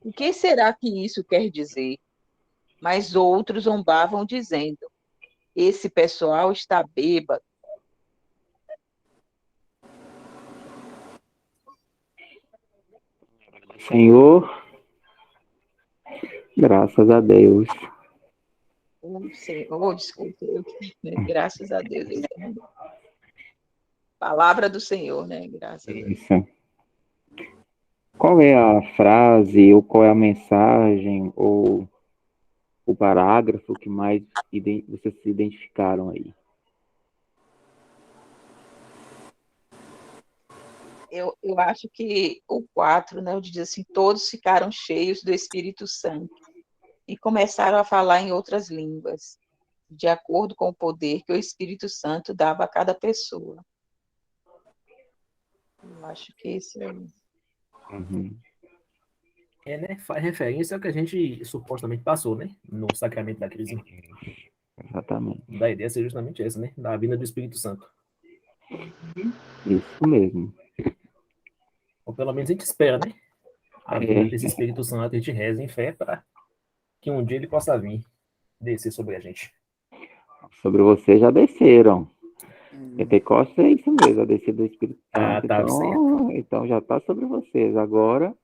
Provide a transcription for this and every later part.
O que será que isso quer dizer? Mas outros zombavam, dizendo: esse pessoal está bêbado. Senhor, graças a Deus. Oh, Senhor, desculpe, né? Graças a Deus. Palavra do Senhor, né? Graças a Deus. Isso. Qual é a frase, ou qual é a mensagem, ou o parágrafo que mais vocês se identificaram aí? Eu acho que o 4, né, onde diz assim, todos ficaram cheios do Espírito Santo e começaram a falar em outras línguas, de acordo com o poder que o Espírito Santo dava a cada pessoa. Eu acho que esse é o... Uhum. É, né? Faz referência ao que a gente supostamente passou, né? No sacramento da crisma. Exatamente. Da ideia ser justamente essa, né? Da vinda do Espírito Santo. Isso mesmo. Ou pelo menos a gente espera, né? A vinda É, desse Espírito Santo, a gente reza em fé para que um dia ele possa vir descer sobre a gente. sobre você já desceram. Pentecostes é isso mesmo, a descida do Espírito Ah, Santo. tá certo. Então já está sobre vocês. Agora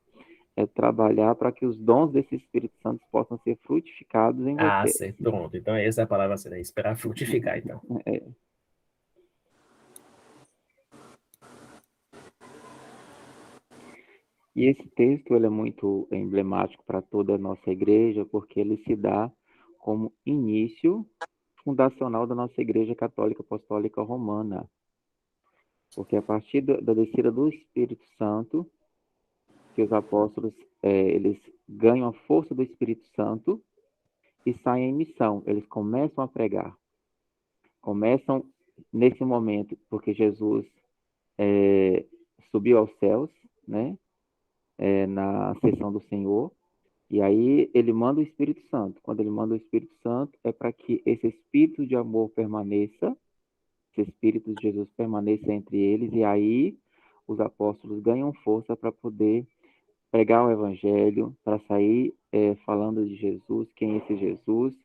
é trabalhar para que os dons desse Espírito Santo possam ser frutificados em Ah, vocês. certo. Pronto. Então essa é a palavra a ser, né? Esperar frutificar, então. É. E esse texto ele é muito emblemático para toda a nossa igreja, porque ele se dá como início fundacional da nossa Igreja Católica Apostólica Romana. Porque a partir da descida do Espírito Santo, que os apóstolos eles ganham a força do Espírito Santo e saem em missão. Eles começam a pregar. Começam nesse momento, porque Jesus subiu aos céus, né? Na sessão do Senhor. E aí ele manda o Espírito Santo. Quando ele manda o Espírito Santo, é para que esse espírito de amor permaneça, esse espírito de Jesus permaneça entre eles, e aí os apóstolos ganham força para poder pregar o evangelho, para sair falando de Jesus, quem é esse Jesus,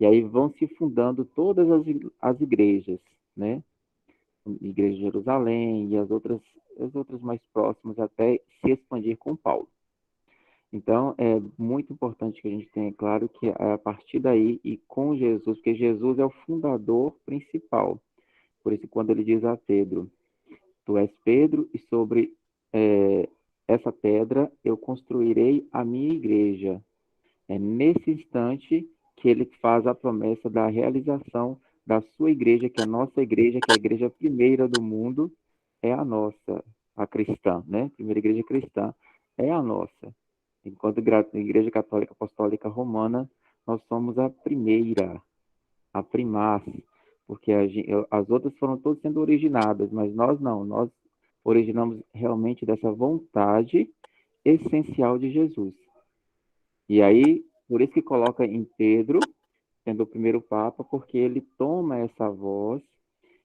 e aí vão se fundando todas as igrejas, né? Igreja de Jerusalém e as outras mais próximas, até se expandir com Paulo. Então, é muito importante que a gente tenha claro que é a partir daí e com Jesus, porque Jesus é o fundador principal. Por isso, quando ele diz a Pedro, tu és Pedro, e sobre essa pedra eu construirei a minha igreja. É nesse instante que ele faz a promessa da realização da sua igreja, que é a nossa igreja, que é a igreja primeira do mundo, é a nossa, a cristã, né? A primeira igreja cristã é a nossa. Enquanto Igreja Católica Apostólica Romana, nós somos a primeira, a primaz, porque as outras foram todas sendo originadas, mas nós não, nós originamos realmente dessa vontade essencial de Jesus. E aí, por isso que coloca em Pedro, sendo o primeiro Papa, porque ele toma essa voz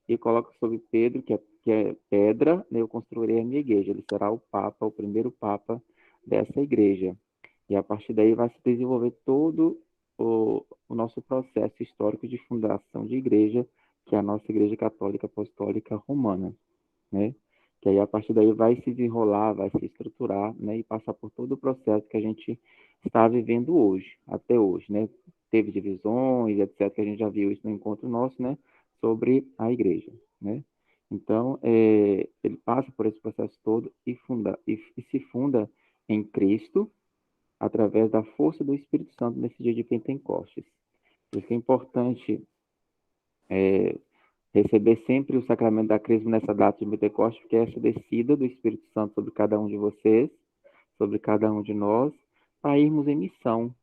e coloca sobre Pedro, que é pedra, né, eu construirei a minha igreja. Ele será o Papa, o primeiro Papa dessa igreja. E a partir daí vai se desenvolver todo o nosso processo histórico de fundação de igreja, que é a nossa Igreja Católica Apostólica Romana, né? Que aí a partir daí vai se desenrolar, vai se estruturar, né? E passar por todo o processo que a gente está vivendo hoje, até hoje, né? Teve divisões, etc., que a gente já viu isso no encontro nosso, né? Sobre a igreja, né? Então, ele passa por esse processo todo e se funda em Cristo, através da força do Espírito Santo nesse dia de Pentecostes. Por isso que é importante receber sempre o sacramento da Crisma nessa data de Pentecostes, porque é essa descida do Espírito Santo sobre cada um de vocês, sobre cada um de nós, para irmos em missão.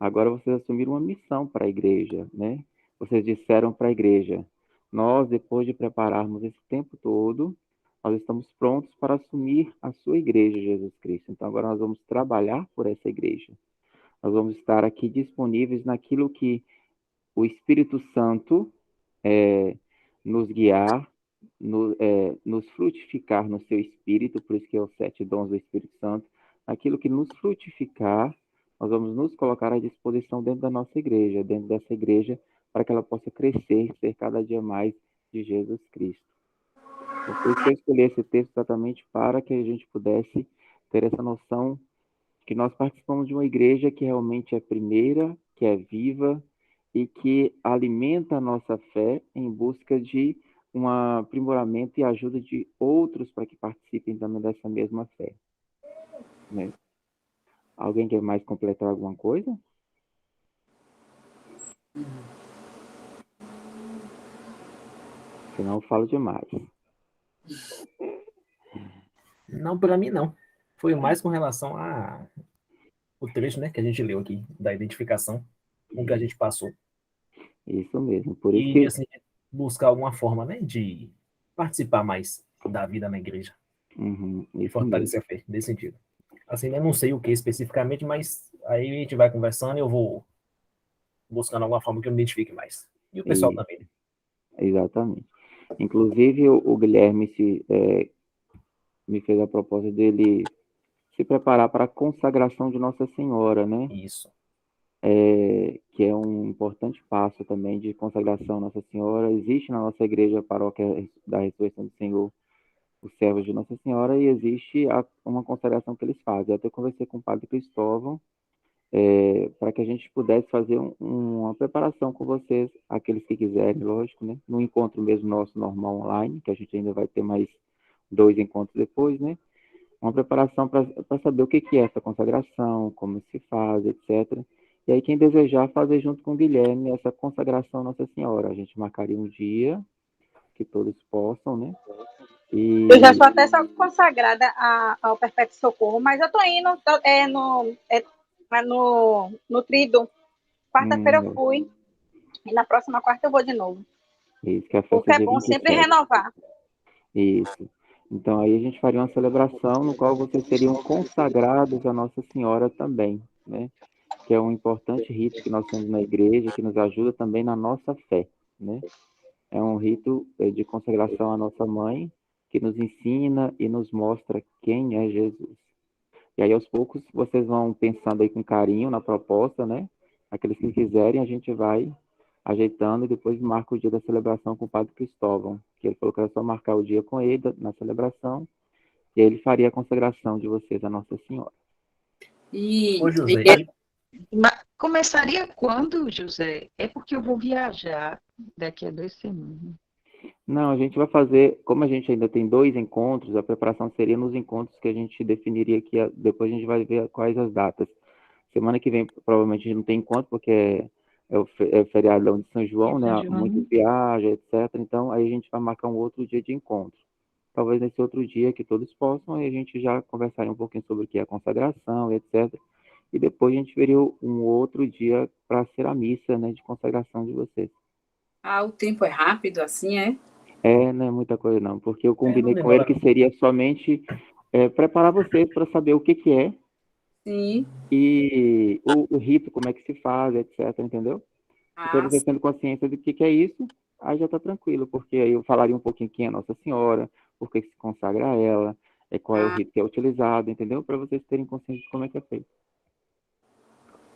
Agora vocês assumiram uma missão para a igreja, né? Vocês disseram para a igreja, nós, depois de prepararmos esse tempo todo, nós estamos prontos para assumir a sua igreja, Jesus Cristo. Então agora nós vamos trabalhar por essa igreja. Nós vamos estar aqui disponíveis naquilo que o Espírito Santo nos guiar, nos frutificar no seu espírito, por isso que é os 7 dons do Espírito Santo, aquilo que nos frutificar, nós vamos nos colocar à disposição dentro da nossa igreja, dentro dessa igreja, para que ela possa crescer e ser cada dia mais de Jesus Cristo. Então, por isso que eu escolhi esse texto exatamente para que a gente pudesse ter essa noção que nós participamos de uma igreja que realmente é primeira, que é viva e que alimenta a nossa fé em busca de um aprimoramento e ajuda de outros para que participem também dessa mesma fé. Né? Alguém quer mais completar alguma coisa? Senão eu falo demais. Não, para mim não. Foi mais com relação a o trecho, né, que a gente leu aqui, da identificação com o que a gente passou. Isso mesmo. Por isso E, que assim, buscar alguma forma, né, de participar mais da vida na igreja e isso mesmo. fortalecer a fé, nesse sentido. Assim, eu não sei o que especificamente, mas aí a gente vai conversando e eu vou buscando alguma forma que eu me identifique mais. E o pessoal E, também, né? exatamente. Inclusive, o Guilherme me fez a proposta dele se preparar para a consagração de Nossa Senhora, né? Isso. Que é um importante passo também de consagração a Nossa Senhora. Existe na nossa igreja a paróquia da Ressurreição do Senhor os servos de Nossa Senhora e existe uma consagração que eles fazem. Eu até conversei com o Padre Cristóvão para que a gente pudesse fazer uma preparação com vocês, aqueles que quiserem, lógico, né? No encontro mesmo nosso normal online, que a gente ainda vai ter mais 2 encontros depois, né? Uma preparação para saber o que é essa consagração, como se faz, etc. E aí, quem desejar fazer junto com o Guilherme essa consagração à Nossa Senhora. A gente marcaria um dia que todos possam, né? Eu já sou até só consagrada ao Perpétuo Socorro, mas eu tô indo no Trido. Quarta-feira eu fui, e na próxima quarta eu vou de novo. Isso, que é a Porque festa é dia bom sempre 27. renovar. Isso. Então, aí a gente faria uma celebração no qual vocês seriam consagrados a Nossa Senhora também, né? Que é um importante rito que nós temos na igreja, que nos ajuda também na nossa fé, né? É um rito de consagração à nossa mãe, que nos ensina e nos mostra quem é Jesus. E aí, aos poucos, vocês vão pensando aí com carinho na proposta, né? Aqueles que quiserem, a gente vai ajeitando e depois marca o dia da celebração com o Padre Cristóvão, que ele falou que era só marcar o dia com ele na celebração, e aí ele faria a consagração de vocês à Nossa Senhora. Ô, José, Começaria quando, José? É porque eu vou viajar daqui a 2 semanas. Não, a gente vai fazer, como a gente ainda tem 2 encontros, a preparação seria nos encontros que a gente definiria aqui, depois a gente vai ver quais as datas. Semana que vem, provavelmente, a gente não tem encontro, porque é o feriadão de São João, né? São João. Muito viagem, etc. Então, aí a gente vai marcar um outro dia de encontro. Talvez nesse outro dia que todos possam, aí a gente já conversaria um pouquinho sobre o que é a consagração, etc. E depois a gente veria um outro dia para ser a missa, né, de consagração de vocês. O tempo é rápido assim, é? Não é muita coisa não, porque eu não combinei com demora ele que seria somente preparar vocês para saber o que é Sim. e o rito, como é que se faz, etc, entendeu? Então, vocês tendo consciência do que é isso, aí já está tranquilo, porque aí eu falaria um pouquinho quem é Nossa Senhora, por que se consagra a ela, qual é o rito que é utilizado, entendeu? Para vocês terem consciência de como é que é feito.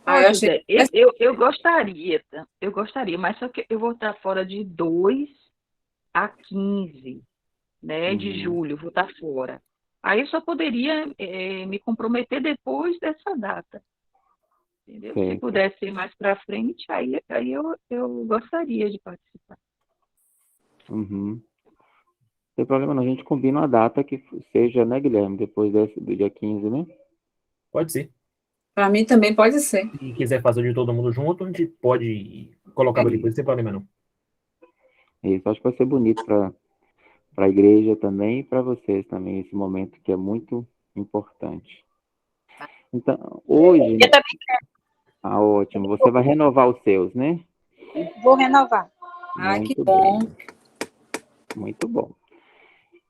Eu achei... José, eu gostaria, mas só que eu vou estar fora de 2 a 15, né, de julho, vou estar fora. Aí eu só poderia me comprometer depois dessa data. Entendeu? Se Certo. pudesse ir mais para frente, aí eu gostaria de participar. Não tem problema não, a gente combina uma data que seja, né, Guilherme, depois do dia 15, né? pode ser. Para mim também pode ser. Se quiser fazer de todo mundo junto, a gente pode colocar para depois, sem problema não. Isso, acho que vai ser bonito para a igreja também e para vocês também, esse momento que é muito importante. Então, hoje... Eu também ótimo. Você vai renovar os seus, né? vou renovar. Muito que bom. bem. Muito bom.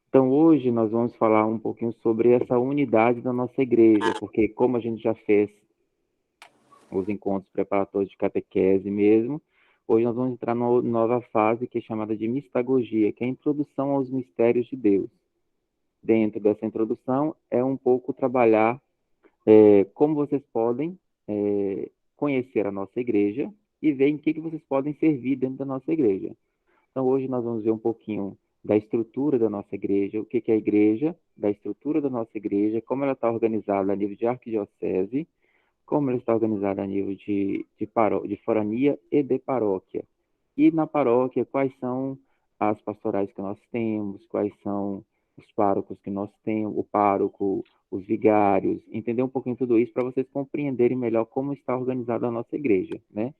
Então, hoje nós vamos falar um pouquinho sobre essa unidade da nossa igreja, porque como a gente já fez os encontros preparatórios de catequese mesmo, hoje nós vamos entrar numa nova fase que é chamada de mistagogia, que é a introdução aos mistérios de Deus. Dentro dessa introdução é um pouco trabalhar como vocês podem conhecer a nossa igreja e ver em que vocês podem servir dentro da nossa igreja. Então, hoje nós vamos ver um pouquinho da estrutura da nossa igreja, o que é a igreja, da estrutura da nossa igreja, como ela está organizada a nível de arquidiocese, como ela está organizada a nível de forania e de paróquia. E na paróquia, quais são as pastorais que nós temos, quais são os párocos que nós temos, o pároco, os vigários, entender um pouquinho tudo isso para vocês compreenderem melhor como está organizada a nossa igreja, né?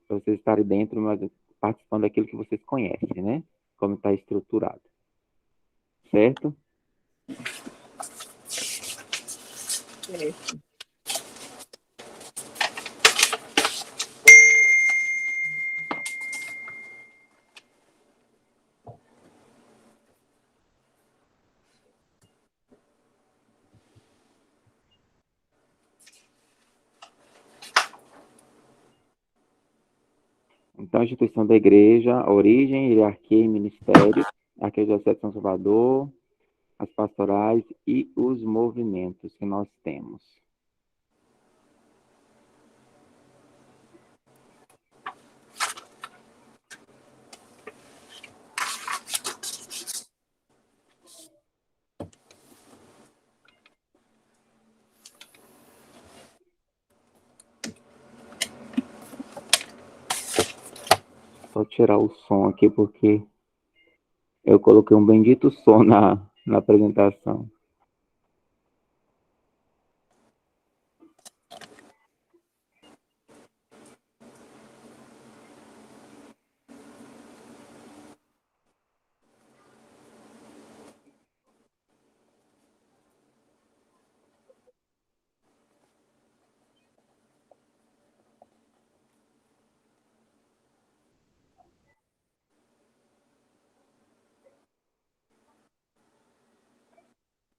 Para vocês estarem dentro, mas participando daquilo que vocês conhecem, né? Como está estruturado. Certo? Certo. Então, a instituição da igreja, a origem, hierarquia e ministério, a Arquidiocese de São Salvador, as pastorais e os movimentos que nós temos. Vou tirar o som aqui porque eu coloquei um bendito som na apresentação.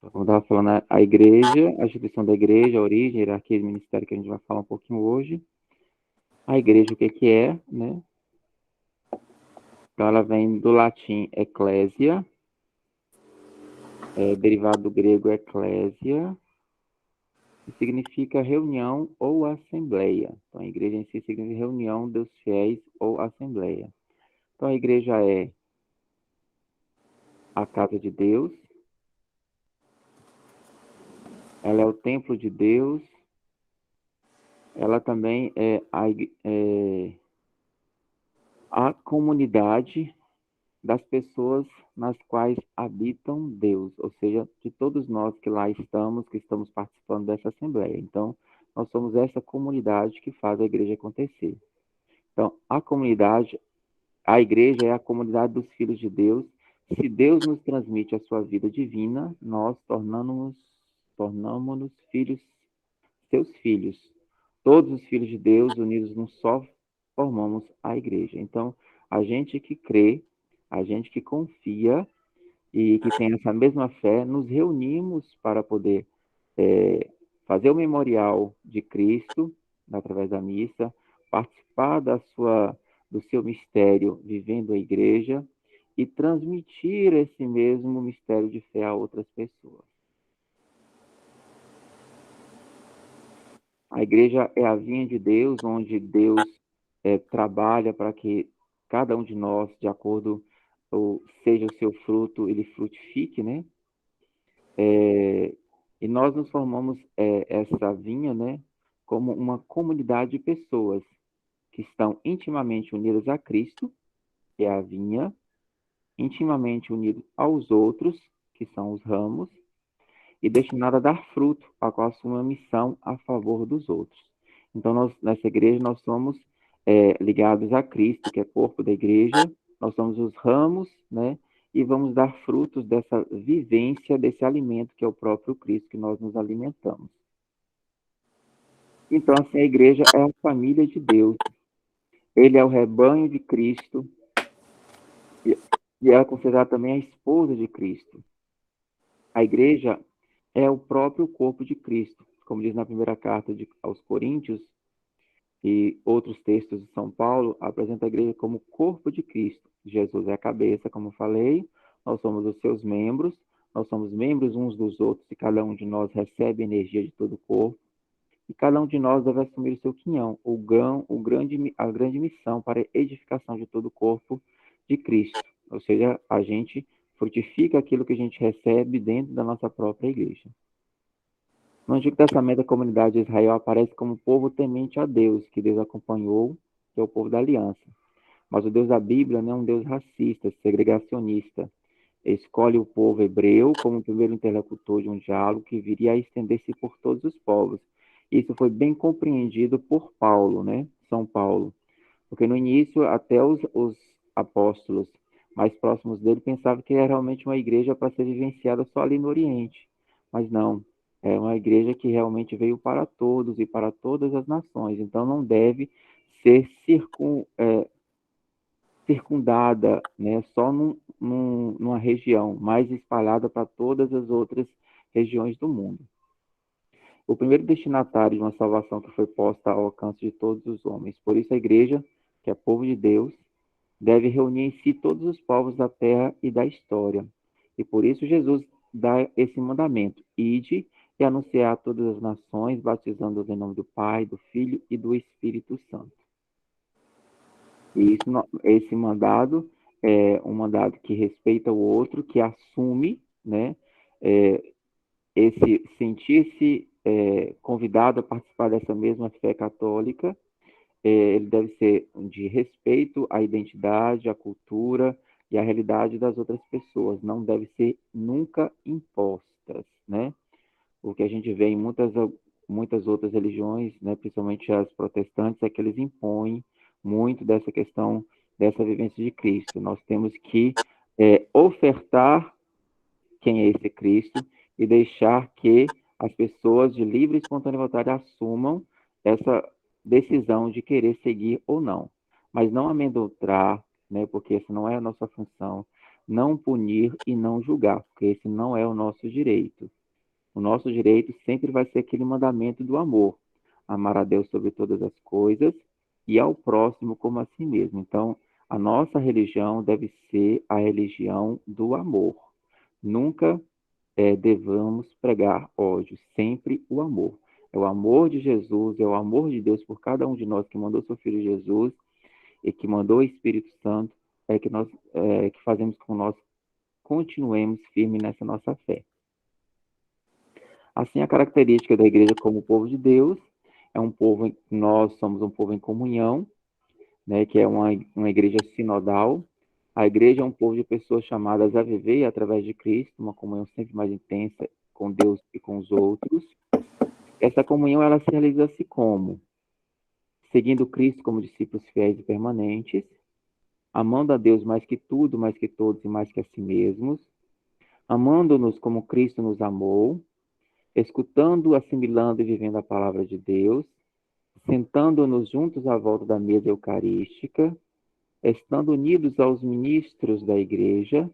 Como estava falando, a igreja, a instituição da igreja, a origem, a hierarquia e ministério que a gente vai falar um pouquinho hoje. A igreja, o que é, né? Então, ela vem do latim ecclesia, derivado do grego ecclesia, que significa reunião ou assembleia. Então, a igreja em si significa reunião dos fiéis ou assembleia. Então, a igreja é a casa de Deus, ela é o templo de Deus, ela também é a comunidade das pessoas nas quais habitam Deus, ou seja, de todos nós que lá estamos, que estamos participando dessa assembleia. Então, nós somos essa comunidade que faz a igreja acontecer. Então, a igreja é a comunidade dos filhos de Deus. Se Deus nos transmite a sua vida divina, nós tornamos-nos filhos, seus filhos. Todos os filhos de Deus unidos num só formamos a igreja. Então, a gente que crê, a gente que confia e que tem essa mesma fé, nos reunimos para poder fazer o memorial de Cristo através da missa, participar do seu mistério vivendo a igreja e transmitir esse mesmo mistério de fé a outras pessoas. A igreja é a vinha de Deus, onde Deus trabalha para que cada um de nós, de acordo seja o seu fruto, ele frutifique, né? E nós nos formamos essa vinha, né, como uma comunidade de pessoas que estão intimamente unidas a Cristo, que é a vinha, intimamente unidos aos outros, que são os ramos, e destinada a dar fruto, a qual assume uma missão a favor dos outros. Então, nessa igreja, nós somos ligados a Cristo, que é corpo da igreja, nós somos os ramos, né? E vamos dar frutos dessa vivência, desse alimento que é o próprio Cristo, que nós nos alimentamos. Então, assim, a igreja é a família de Deus. Ele é o rebanho de Cristo, e ela é considerada também a esposa de Cristo. A igreja é o próprio corpo de Cristo, como diz na primeira carta aos Coríntios, e outros textos de São Paulo, apresenta a igreja como corpo de Cristo. Jesus é a cabeça, como falei, nós somos os seus membros, nós somos membros uns dos outros, e cada um de nós recebe energia de todo o corpo. e cada um de nós deve assumir o seu quinhão, a grande missão para a edificação de todo o corpo de Cristo. Ou seja, a gente frutifica aquilo que a gente recebe dentro da nossa própria igreja. No Antigo Testamento, a comunidade de Israel aparece como um povo temente a Deus, que Deus acompanhou, que é o povo da aliança. Mas o Deus da Bíblia não é um Deus racista, segregacionista. Escolhe o povo hebreu como o primeiro interlocutor de um diálogo que viria a estender-se por todos os povos. Isso foi bem compreendido por Paulo, né? São Paulo. Porque no início, até os apóstolos mais próximos dele pensavam que era realmente uma igreja para ser vivenciada só ali no Oriente. Mas não, é uma igreja que realmente veio para todos e para todas as nações. Então não deve ser circundada, né, só numa região, mas espalhada para todas as outras regiões do mundo. O primeiro destinatário de uma salvação que foi posta ao alcance de todos os homens. Por isso a igreja, que é povo de Deus, deve reunir em si todos os povos da terra e da história. E por isso Jesus dá esse mandamento: ide e anunciar a todas as nações, batizando-os em nome do Pai, do Filho e do Espírito Santo. E esse mandado é um mandado que respeita o outro, que assume, né, esse sentir-se convidado a participar dessa mesma fé católica. Ele deve ser de respeito à identidade, à cultura e à realidade das outras pessoas. Não deve ser nunca impostas, né? O que a gente vê em muitas outras religiões, né, principalmente as protestantes, é que eles impõem muito dessa questão, dessa vivência de Cristo. Nós temos que ofertar quem é esse Cristo e deixar que as pessoas de livre e espontânea vontade assumam essa decisão de querer seguir ou não. Mas não amedrontar, né, porque essa não é a nossa função, não punir e não julgar, porque esse não é o nosso direito. O nosso direito sempre vai ser aquele mandamento do amor. Amar a Deus sobre todas as coisas e ao próximo como a si mesmo. Então, a nossa religião deve ser a religião do amor. Nunca devamos pregar ódio, sempre o amor. É o amor de Jesus, é o amor de Deus por cada um de nós que mandou seu Filho Jesus e que mandou o Espírito Santo, que fazemos com que nós continuemos firmes nessa nossa fé. Assim, a característica da igreja como povo de Deus é nós somos um povo em comunhão, né, que é uma igreja sinodal. A igreja é um povo de pessoas chamadas a viver através de Cristo, uma comunhão sempre mais intensa com Deus e com os outros. Essa comunhão, ela se realiza-se como? Seguindo Cristo como discípulos fiéis e permanentes, amando a Deus mais que tudo, mais que todos e mais que a si mesmos, amando-nos como Cristo nos amou, escutando, assimilando e vivendo a palavra de Deus, sentando-nos juntos à volta da mesa eucarística, estando unidos aos ministros da igreja,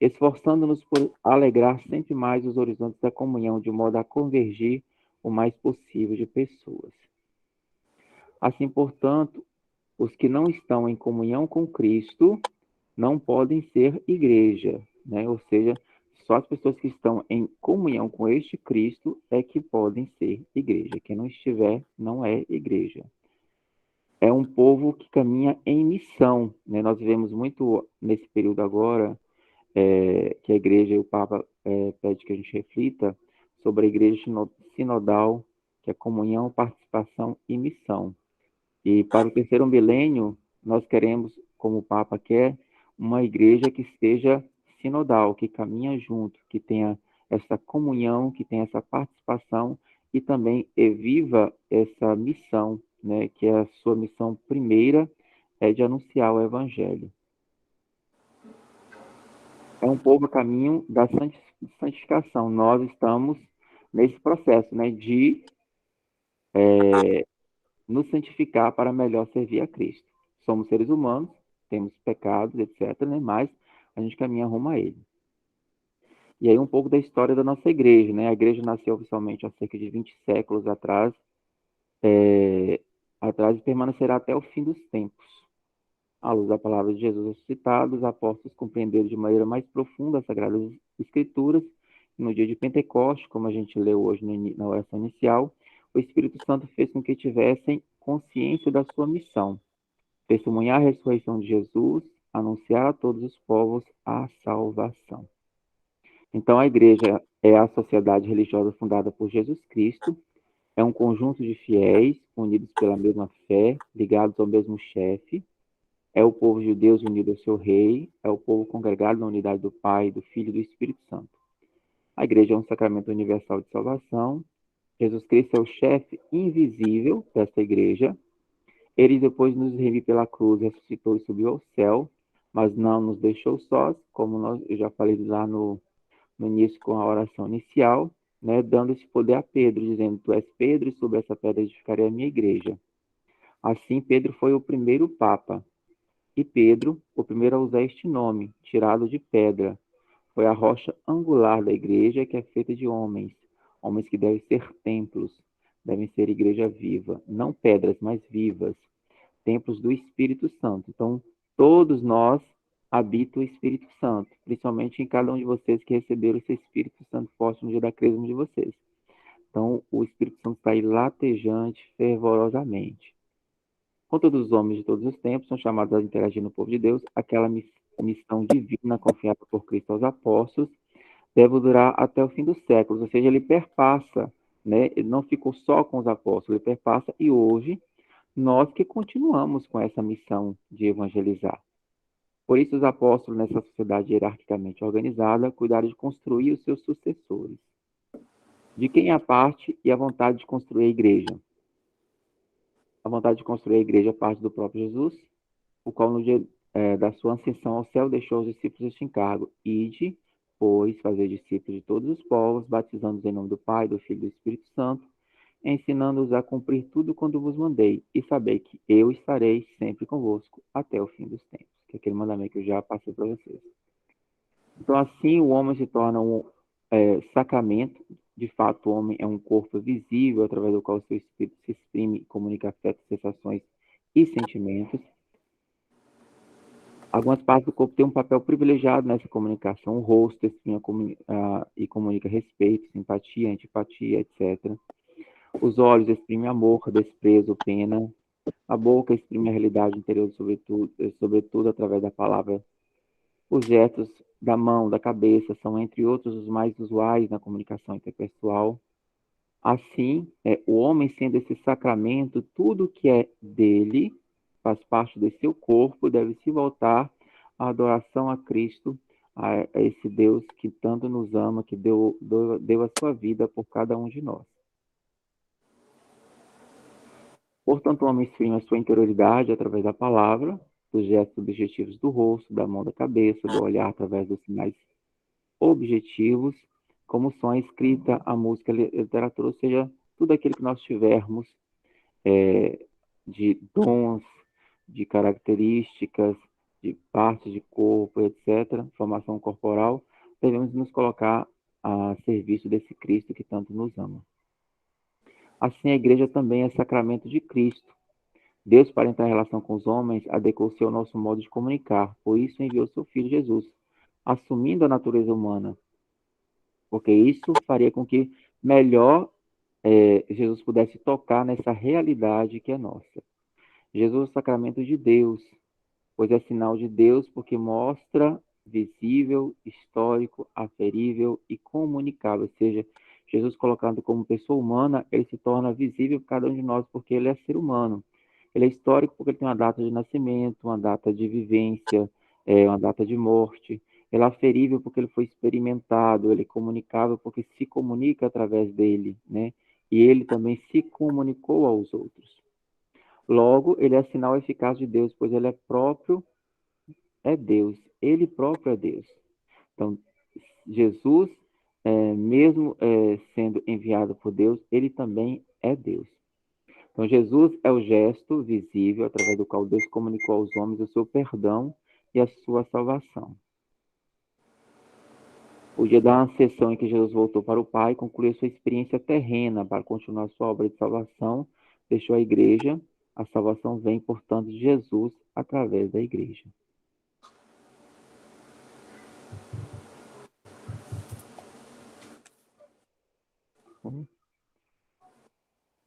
esforçando-nos por alegrar sempre mais os horizontes da comunhão, de modo a convergir o mais possível de pessoas. Assim, portanto, os que não estão em comunhão com Cristo não podem ser igreja, né? Ou seja, só as pessoas que estão em comunhão com este Cristo é que podem ser igreja. Quem não estiver, não é igreja. É um povo que caminha em missão, né? Nós vivemos muito nesse período agora, que a igreja e o Papa pede que a gente reflita sobre a igreja sinodal, que é comunhão, participação e missão. E para o terceiro milênio, nós queremos, como o Papa quer, uma igreja que seja sinodal, que caminha junto, que tenha essa comunhão, que tenha essa participação e também viva essa missão, né, que é a sua missão primeira, é de anunciar o Evangelho. É um povo a caminho da santificação. Nós estamos nesse processo, né, de nos santificar para melhor servir a Cristo. Somos seres humanos, temos pecados, etc., né, mas a gente caminha rumo a Ele. E aí um pouco da história da nossa igreja, né? A igreja nasceu oficialmente há cerca de 20 séculos atrás, e permanecerá até o fim dos tempos. À luz da palavra de Jesus ressuscitado, os apóstolos compreenderam de maneira mais profunda as Sagradas Escrituras. No dia de Pentecostes, como a gente leu hoje na oração inicial, o o Espírito Santo fez com que tivessem consciência da sua missão, testemunhar a ressurreição de Jesus, anunciar a todos os povos a salvação. Então, a igreja é a sociedade religiosa fundada por Jesus Cristo, é um conjunto de fiéis unidos pela mesma fé, ligados ao mesmo chefe, é o povo de Deus unido ao seu rei, é o povo congregado na unidade do Pai, do Filho e do Espírito Santo. A igreja é um sacramento universal de salvação. Jesus Cristo é o chefe invisível dessa igreja. Ele depois nos remiu pela cruz, ressuscitou e subiu ao céu, mas não nos deixou sós, como eu já falei lá no início com a oração inicial, né, dando esse poder a Pedro, dizendo: Tu és Pedro, e sobre essa pedra edificarei a minha igreja. Assim, Pedro foi o primeiro papa, e Pedro, o primeiro a usar este nome, tirado de pedra. Foi a rocha angular da igreja, que é feita de homens, homens que devem ser templos, devem ser igreja viva, não pedras, mas vivas, templos do Espírito Santo. Então, todos nós habita o Espírito Santo, principalmente em cada um de vocês que receberam esse Espírito Santo forte no dia da crisma de vocês. Então, o Espírito Santo está aí latejante, fervorosamente. Com todos os homens de todos os tempos são chamados a interagir no povo de Deus, aquela missão divina confiada por Cristo aos apóstolos deve durar até o fim dos séculos, ou seja, ele perpassa, né? Ele não ficou só com os apóstolos, ele perpassa, e hoje nós que continuamos com essa missão de evangelizar. Por isso, os apóstolos, nessa sociedade hierarquicamente organizada, cuidaram de construir os seus sucessores. De quem é a parte e a vontade de construir a igreja? A vontade de construir a igreja parte do próprio Jesus, o qual, no dia da sua ascensão ao céu, deixou aos discípulos este encargo: Ide, pois, fazer discípulos de todos os povos, batizando-os em nome do Pai, do Filho e do Espírito Santo, ensinando-os a cumprir tudo quanto vos mandei, e sabei que eu estarei sempre convosco até o fim dos tempos. Que é aquele mandamento que eu já passei para vocês. Então, assim, o homem se torna um sacramento. De fato, o homem é um corpo visível, através do qual o seu espírito se exprime e comunica afetos, sensações e sentimentos. Algumas partes do corpo têm um papel privilegiado nessa comunicação. O rosto exprime e comunica respeito, simpatia, antipatia, etc. Os olhos exprimem amor, desprezo, pena. A boca exprime a realidade interior, sobretudo através da palavra. Os gestos da mão, da cabeça, são, entre outros, os mais usuais na comunicação interpessoal. Assim, o homem, sendo esse sacramento, tudo que é dele, faz parte do seu corpo, deve se voltar à adoração a Cristo, a esse Deus que tanto nos ama, que deu a sua vida por cada um de nós. Portanto, o homem exprime a sua interioridade através da palavra, dos gestos objetivos do rosto, da mão, da cabeça, do olhar através dos sinais objetivos, como são a escrita, a música, a literatura, ou seja, tudo aquilo que nós tivermos de dons, de características, de partes de corpo, etc., formação corporal, devemos nos colocar a serviço desse Cristo que tanto nos ama. Assim, a igreja também é sacramento de Cristo. Deus, para entrar em relação com os homens, adequou seu nosso modo de comunicar. Por isso, enviou seu Filho Jesus, assumindo a natureza humana, porque isso faria com que melhor Jesus pudesse tocar nessa realidade que é nossa. Jesus é o sacramento de Deus, pois é sinal de Deus porque mostra visível, histórico, aferível e comunicável. Ou seja, Jesus colocado como pessoa humana, ele se torna visível para cada um de nós porque ele é ser humano. Ele é histórico porque ele tem uma data de nascimento, uma data de vivência, uma data de morte. Ele é aferível porque ele foi experimentado, ele é comunicável porque se comunica através dele, né? E ele também se comunicou aos outros. Logo, ele é sinal eficaz de Deus, pois ele é Deus, ele próprio é Deus. Então, Jesus, mesmo sendo enviado por Deus, ele também é Deus. Então, Jesus é o gesto visível através do qual Deus comunicou aos homens o seu perdão e a sua salvação. O dia da ascensão em que Jesus voltou para o Pai, concluiu sua experiência terrena para continuar sua obra de salvação, deixou a igreja. A salvação vem, portanto, de Jesus através da igreja.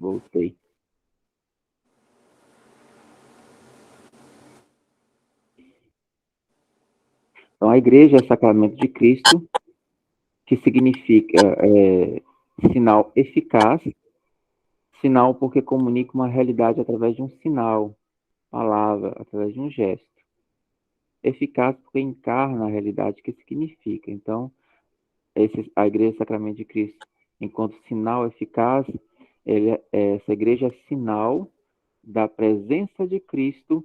Voltei. Então, a igreja é sacramento de Cristo, que significa sinal eficaz, sinal porque comunica uma realidade através de um sinal, palavra, através de um gesto. Eficaz porque encarna a realidade que significa. Então, a igreja é sacramento de Cristo, enquanto sinal eficaz, essa igreja é sinal da presença de Cristo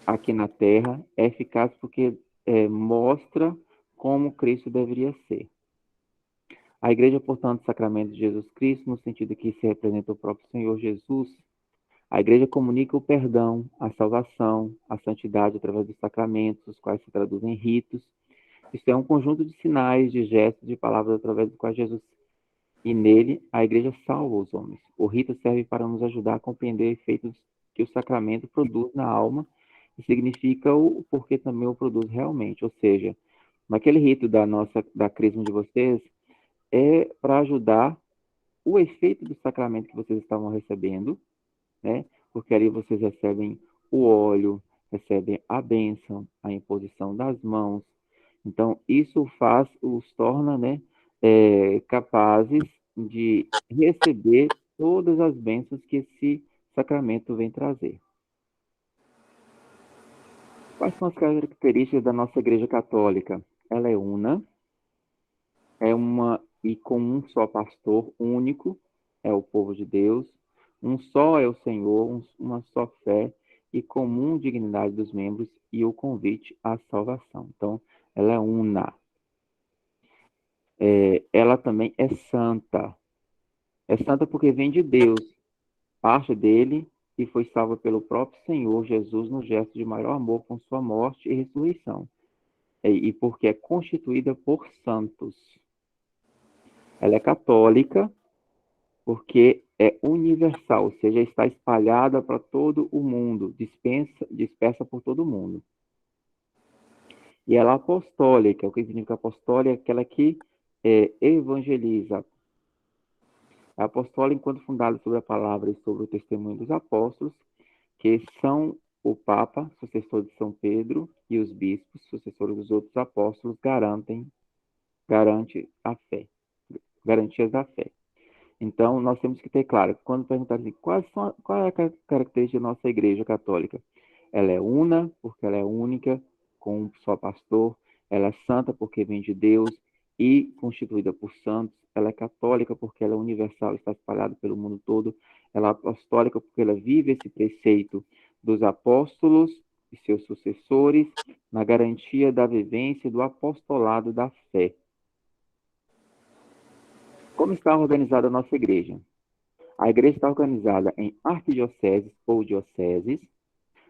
aqui na Terra, é eficaz porque mostra como Cristo deveria ser. A igreja, portanto, sacramento de Jesus Cristo, no sentido que se representa o próprio Senhor Jesus, a igreja comunica o perdão, a salvação, a santidade através dos sacramentos, os quais se traduzem em ritos. Isso é um conjunto de sinais, de gestos, de palavras através dos quais Jesus e nele a igreja salva os homens. O rito serve para nos ajudar a compreender efeitos que o sacramento produz na alma e significa o porquê também o produz realmente. Ou seja, naquele rito da crisma de vocês, é para ajudar o efeito do sacramento que vocês estavam recebendo, né? Porque ali vocês recebem o óleo, recebem a bênção, a imposição das mãos. Então, isso os torna, né, capazes de receber todas as bênçãos que esse sacramento vem trazer. Quais são as características da nossa Igreja Católica? Ela é una, e com um só pastor único, é o povo de Deus, um só é o Senhor, uma só fé e comum dignidade dos membros e o convite à salvação. Então, ela é una. Ela também é santa. É santa porque vem de Deus, parte dele e foi salva pelo próprio Senhor Jesus no gesto de maior amor com sua morte e ressurreição. E porque é constituída por santos. Ela é católica porque é universal, ou seja, está espalhada para todo o mundo, dispersa por todo o mundo. E ela é apostólica. O que significa apostólica? É aquela que evangeliza. A apostólica, enquanto fundada sobre a palavra e sobre o testemunho dos apóstolos, que são o Papa, sucessor de São Pedro, e os bispos, sucessores dos outros apóstolos, garante a fé, garantias da fé. Então, nós temos que ter claro, quando perguntarem assim, qual é a característica da nossa Igreja Católica? Ela é una, porque ela é única, com um só pastor. Ela é santa, porque vem de Deus e constituída por santos. Ela é católica, porque ela é universal, está espalhada pelo mundo todo. Ela é apostólica, porque ela vive esse preceito dos apóstolos e seus sucessores, na garantia da vivência do apostolado da fé. Como está organizada a nossa igreja? A igreja está organizada em arquidioceses ou dioceses.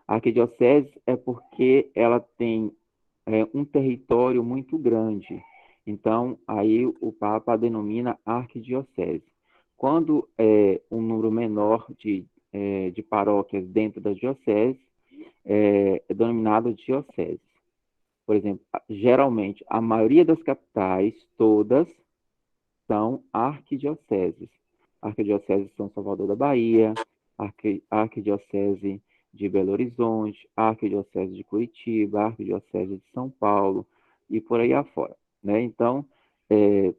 A arquidiocese é porque ela tem um território muito grande. Então, aí o Papa denomina arquidiocese. Quando é um número menor de paróquias dentro das dioceses, é denominado diocese. Por exemplo, geralmente, a maioria das capitais, todas, são arquidioceses. Arquidiocese de São Salvador da Bahia, arquidiocese de Belo Horizonte, arquidiocese de Curitiba, arquidiocese de São Paulo e por aí afora, né? Então,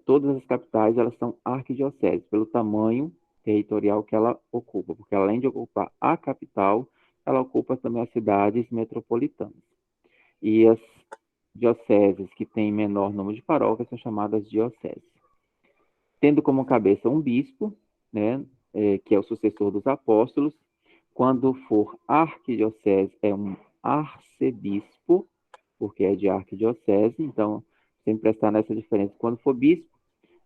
todas as capitais, elas são arquidioceses, pelo tamanho territorial que ela ocupa, porque além de ocupar a capital, ela ocupa também as cidades metropolitanas. E as dioceses que têm menor número de paróquias são chamadas dioceses. Tendo como cabeça um bispo, né, que é o sucessor dos apóstolos. Quando for arquidiocese, é um arcebispo, porque é de arquidiocese, então, sempre prestar nessa diferença. Quando for bispo,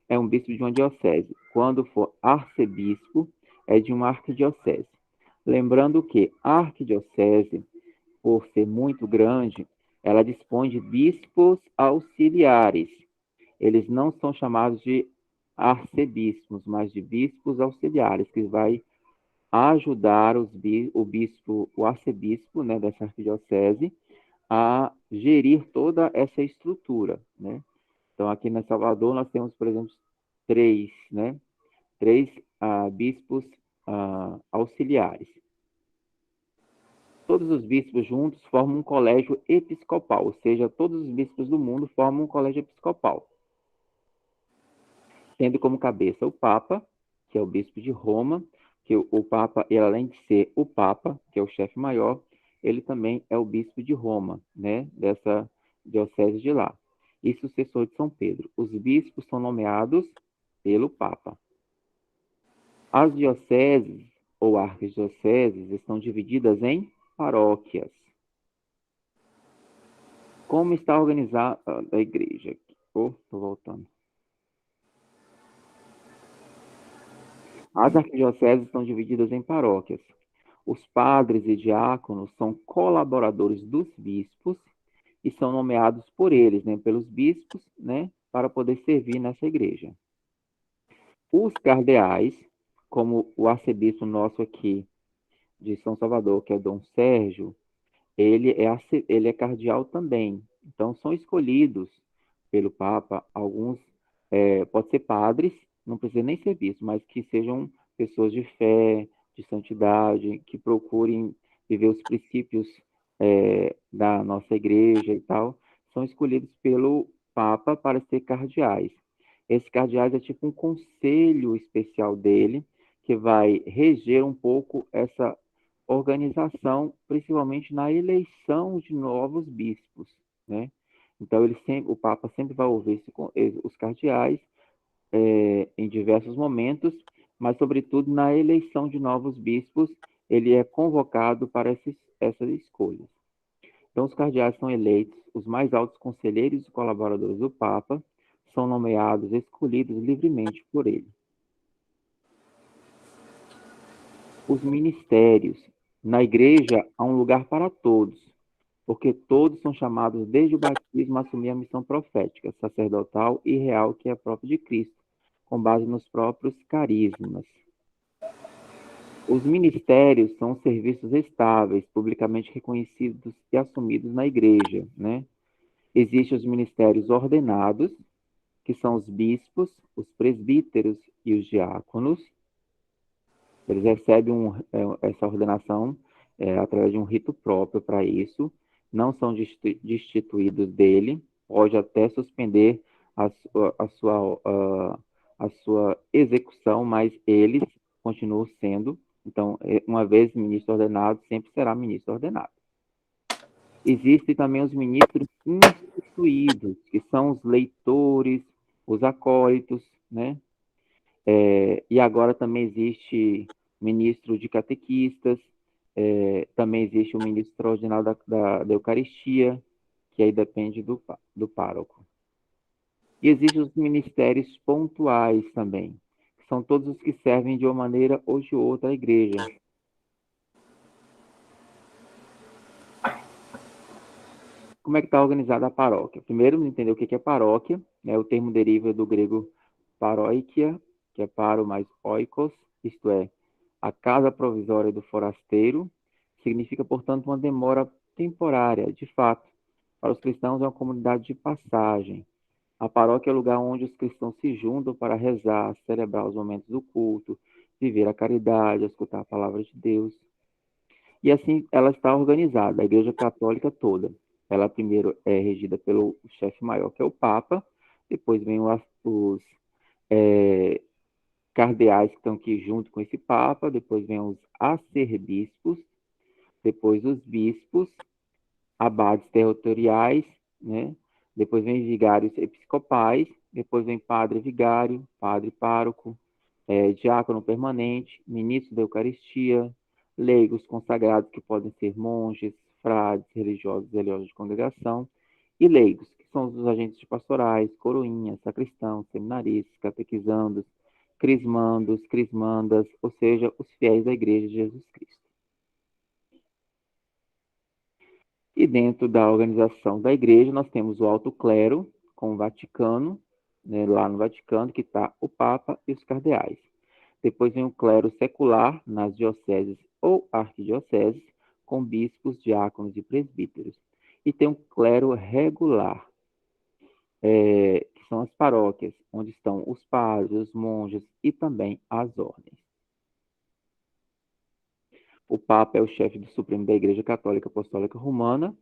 é um bispo de uma diocese. Quando for arcebispo, é de uma arquidiocese. Lembrando que a arquidiocese, por ser muito grande, ela dispõe de bispos auxiliares. Eles não são chamados de arcebispos, mas de bispos auxiliares, que vai ajudar o arcebispo, né, dessa arquidiocese a gerir toda essa estrutura, né? Então, aqui em Salvador, nós temos, por exemplo, três 3 bispos auxiliares. Todos os bispos juntos formam um colégio episcopal, ou seja, todos os bispos do mundo formam um colégio episcopal, tendo como cabeça o Papa, que é o bispo de Roma, que o Papa, ele, além de ser o Papa, que é o chefe maior, ele também é o bispo de Roma, né, dessa diocese de lá, e sucessor de São Pedro. Os bispos são nomeados pelo Papa. As dioceses ou arquidioceses estão divididas em paróquias. Como está organizada a igreja? Estou voltando. As arquidioceses estão divididas em paróquias. Os padres e diáconos são colaboradores dos bispos e são nomeados por eles, né, pelos bispos, né, para poder servir nessa igreja. Os cardeais, como o arcebispo nosso aqui de São Salvador, que é Dom Sérgio, ele é cardeal também. Então, são escolhidos pelo Papa alguns, pode ser padres, não precisa nem ser bispo, mas que sejam pessoas de fé, de santidade, que procurem viver os princípios da nossa igreja e tal, são escolhidos pelo Papa para ser cardeais. Esses cardeais é tipo um conselho especial dele, que vai reger um pouco essa organização, principalmente na eleição de novos bispos, né? Então, o Papa sempre vai ouvir os cardeais em diversos momentos, mas, sobretudo, na eleição de novos bispos, ele é convocado para essas escolhas. Então, os cardeais são eleitos, os mais altos conselheiros e colaboradores do Papa são nomeados, escolhidos livremente por ele. Os ministérios. Na igreja, há um lugar para todos, porque todos são chamados desde o batismo a assumir a missão profética, sacerdotal e real que é própria de Cristo, com base nos próprios carismas. Os ministérios são serviços estáveis, publicamente reconhecidos e assumidos na igreja, né? Existem os ministérios ordenados, que são os bispos, os presbíteros e os diáconos. Eles recebem essa ordenação através de um rito próprio para isso, não são destituídos dele, pode até suspender a sua execução, mas eles continuam sendo. Então, uma vez ministro ordenado, sempre será ministro ordenado. Existem também os ministros instituídos, que são os leitores, os acólitos, né? E agora também existe ministro de catequistas, também existe o ministro extraordinário da Eucaristia, que aí depende do pároco. E existem os ministérios pontuais também, que são todos os que servem de uma maneira ou de outra à igreja. Como é que está organizada a paróquia? Primeiro, entender o que é paróquia, né? O termo deriva do grego paróikia, que é paro mais oikos, isto é, a casa provisória do forasteiro, significa, portanto, uma demora temporária. De fato, para os cristãos é uma comunidade de passagem. A paróquia é o lugar onde os cristãos se juntam para rezar, celebrar os momentos do culto, viver a caridade, escutar a palavra de Deus. E assim ela está organizada, a Igreja Católica toda. Ela primeiro é regida pelo chefe maior, que é o Papa, depois vem os cardeais que estão aqui junto com esse Papa, depois vem os arcebispos, depois os bispos, abades territoriais, né? Depois vem vigários episcopais, depois vem padre vigário, padre pároco, diácono permanente, ministro da Eucaristia, leigos consagrados, que podem ser monges, frades, religiosos de congregação, e leigos, que são os agentes de pastorais, coroinhas, sacristãos, seminaristas, catequizandos, crismandos, crismandas, ou seja, os fiéis da Igreja de Jesus Cristo. E dentro da organização da Igreja, nós temos o alto clero, com o Vaticano, né, lá no Vaticano, que está o Papa e os cardeais. Depois vem o clero secular, nas dioceses ou arquidioceses, com bispos, diáconos e presbíteros. E tem o clero regular, que são as paróquias, onde estão os padres, os monges e também as ordens. O Papa é o chefe do Supremo da Igreja Católica Apostólica Romana,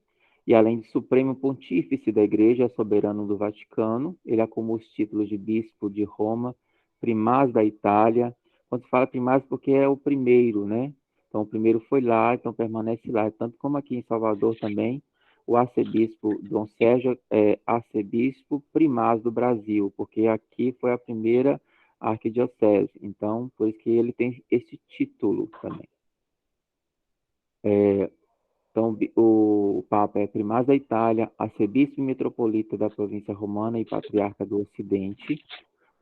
e além de Supremo Pontífice da Igreja, é soberano do Vaticano. Ele acumula os títulos de Bispo de Roma, Primaz da Itália. Quando se fala primaz, porque é o primeiro, né? Então, o primeiro foi lá, então permanece lá. Tanto como aqui em Salvador também, o arcebispo Dom Sérgio é arcebispo primaz do Brasil, porque aqui foi a primeira arquidiocese. Então, por isso que ele tem esse título também. Então, o Papa é primaz da Itália, arcebispo e metropolita da província romana e patriarca do Ocidente.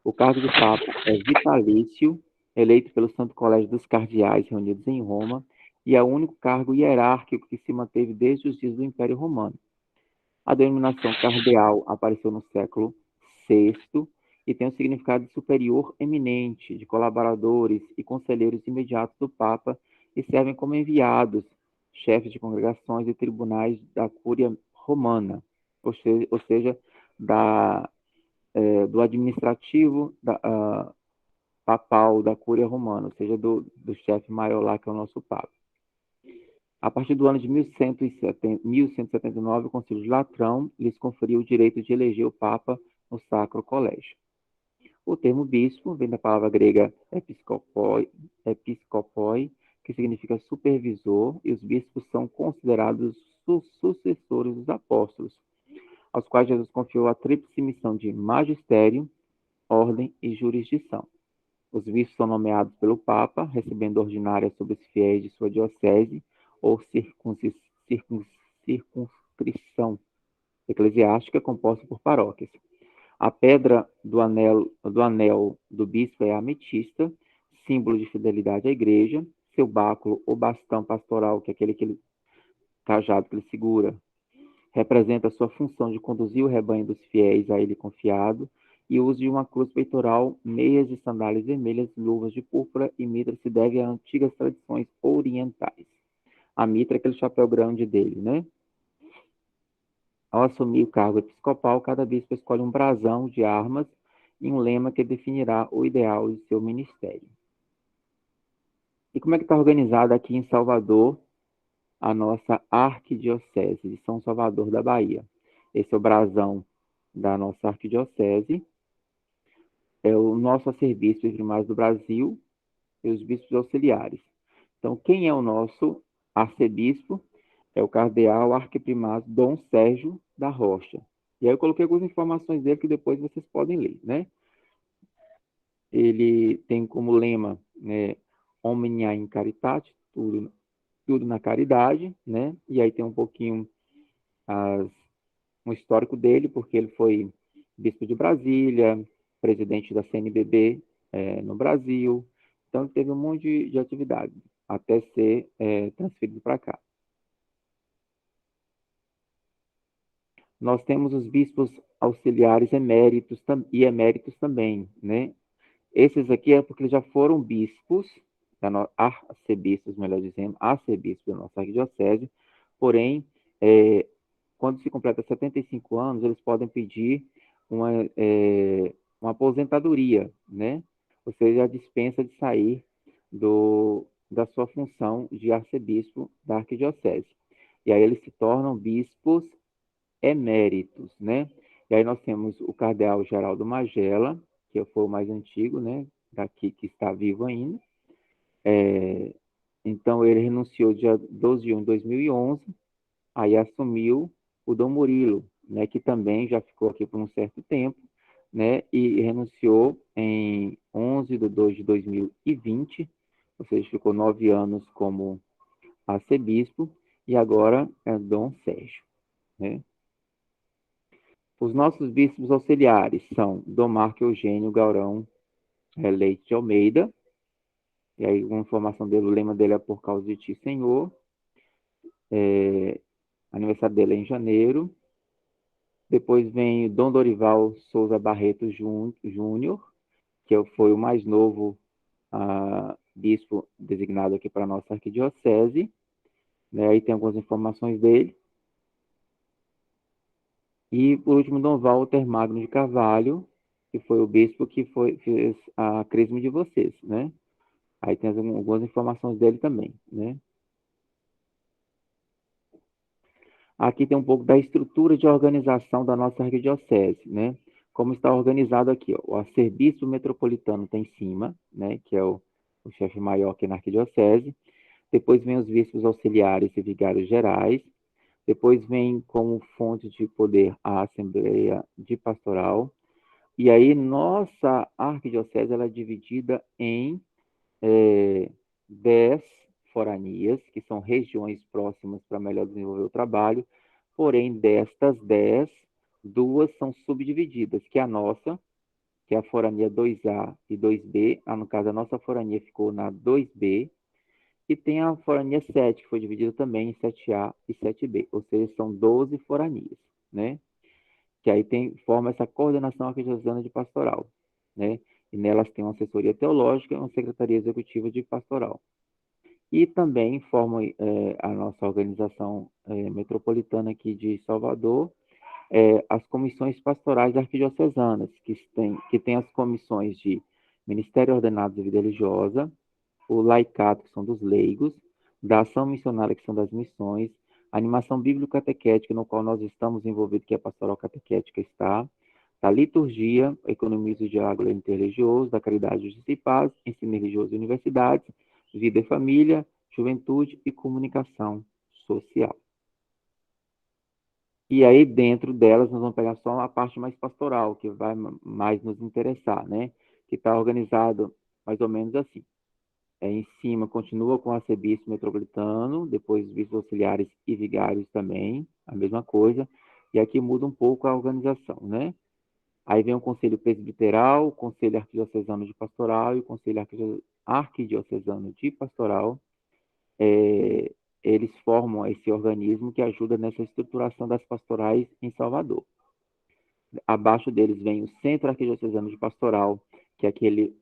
O cargo de Papa é vitalício, eleito pelo Santo Colégio dos Cardeais reunidos em Roma, e é o único cargo hierárquico que se manteve desde os dias do Império Romano. A denominação cardeal apareceu no século VI e tem o significado de superior eminente, de colaboradores e conselheiros imediatos do Papa, e servem como enviados, chefes de congregações e tribunais da Cúria Romana, ou seja do administrativo papal da Cúria Romana, ou seja, do chefe maior lá, que é o nosso Papa. A partir do ano de 1179, o Concílio de Latrão lhes conferiu o direito de eleger o Papa no Sacro Colégio. O termo bispo vem da palavra grega episkopoi, que significa supervisor, e os bispos são considerados sucessores dos apóstolos, aos quais Jesus confiou a tríplice missão de magistério, ordem e jurisdição. Os bispos são nomeados pelo Papa, recebendo ordinária sobre os fiéis de sua diocese ou circunscrição eclesiástica composta por paróquias. A pedra do anel do bispo é a ametista, símbolo de fidelidade à igreja. Seu báculo ou bastão pastoral, que é aquele cajado que ele segura, representa a sua função de conduzir o rebanho dos fiéis a ele confiado, e o uso de uma cruz peitoral, meias e sandálias vermelhas, luvas de púrpura e mitra se deve a antigas tradições orientais. A mitra é aquele chapéu grande dele, né? Ao assumir o cargo episcopal, cada bispo escolhe um brasão de armas e um lema que definirá o ideal de seu ministério. E como é que está organizada aqui em Salvador a nossa arquidiocese de São Salvador da Bahia? Esse é o brasão da nossa arquidiocese. É o nosso arcebispo e primaz do Brasil e os bispos auxiliares. Então, quem é o nosso arcebispo? É o cardeal arquiprimaz Dom Sérgio da Rocha. E aí eu coloquei algumas informações dele que depois vocês podem ler, né? Ele tem como lema, né, Omnia in Caritate, tudo na caridade, né? E aí tem um pouquinho um histórico dele, porque ele foi bispo de Brasília, presidente da CNBB no Brasil. Então, ele teve um monte de atividade até ser transferido para cá. Nós temos os bispos auxiliares eméritos e eméritos também, né? Esses aqui é porque eles já foram bispos, arcebispos, melhor dizendo, arcebispos da nossa arquidiocese, porém, quando se completa 75 anos, eles podem pedir uma aposentadoria, né? Ou seja, a dispensa de sair da sua função de arcebispo da arquidiocese. E aí eles se tornam bispos eméritos, né? E aí nós temos o cardeal Geraldo Magela, que foi o mais antigo, né? Daqui, que está vivo ainda. Então, ele renunciou dia 12 de 1 de 2011, aí assumiu o Dom Murilo, né? Que também já ficou aqui por um certo tempo, né? E renunciou em 11 de 2 de 2020, ou seja, ficou 9 anos como arcebispo, e agora é Dom Sérgio, né? Os nossos bispos auxiliares são Dom Marco Eugênio Gaurão Leite de Almeida, e aí uma informação dele, o lema dele é Por Causa de Ti, Senhor. Aniversário dele é em janeiro. Depois vem Dom Dorival Souza Barreto Júnior, que foi o mais novo bispo designado aqui para a nossa arquidiocese. Aí tem algumas informações dele. E, por último, Dom Walter Magno de Carvalho, que foi o bispo que fez a crisma de vocês, né? Aí tem algumas informações dele também, né? Aqui tem um pouco da estrutura de organização da nossa arquidiocese, né? Como está organizado aqui, ó. O arcebispo metropolitano está em cima, né? Que é o chefe maior aqui na arquidiocese. Depois vem os bispos auxiliares e vigários gerais. Depois vem como fonte de poder a Assembleia de Pastoral. E aí, nossa arquidiocese ela é dividida em 10 foranias, que são regiões próximas para melhor desenvolver o trabalho. Porém, destas 10, duas são subdivididas, que é a nossa, que é a forania 2A e 2B. No caso, a nossa forania ficou na 2B. E tem a forania 7, que foi dividida também em 7A e 7B. Ou seja, são 12 foranias, né? Que aí forma essa coordenação arquidiocesana de pastoral, né? E nelas tem uma assessoria teológica e uma secretaria executiva de pastoral. E também formam a nossa organização metropolitana aqui de Salvador, as comissões pastorais arquidiocesanas, que tem as comissões de Ministério Ordenado de Vida Religiosa, o laicato, que são dos leigos, da ação missionária, que são das missões, a animação bíblico-catequética, no qual nós estamos envolvidos, que é a pastoral catequética está, da liturgia, economia de água interreligioso, da caridade, justiça e paz, ensino religioso e universidades, vida e família, juventude e comunicação social. E aí, dentro delas, nós vamos pegar só a parte mais pastoral, que vai mais nos interessar, né? Que está organizado mais ou menos assim. Em cima, continua com o arcebispo metropolitano, depois os bispos auxiliares e vigários também, a mesma coisa. E aqui muda um pouco a organização, né? Aí vem o Conselho Presbiteral, o Conselho Arquidiocesano de Pastoral e o Conselho Arquidiocesano de Pastoral. Eles formam esse organismo que ajuda nessa estruturação das pastorais em Salvador. Abaixo deles vem o Centro Arquidiocesano de Pastoral, que é aquele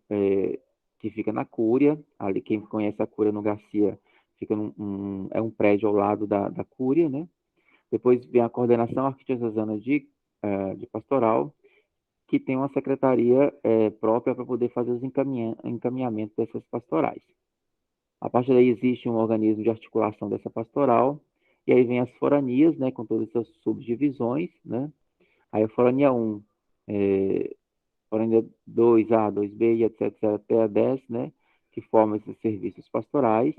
que fica na Cúria. Ali, quem conhece a Cúria no Garcia, fica é um prédio ao lado da Cúria, né? Depois vem a Coordenação Arquidiocesana de Pastoral, que tem uma secretaria própria para poder fazer os encaminhamentos dessas pastorais. A partir daí existe um organismo de articulação dessa pastoral, e aí vem as foranias, né, com todas as suas subdivisões, né? Aí a forania 1, forania 2A, 2B e etc, até a 10, né, que formam esses serviços pastorais.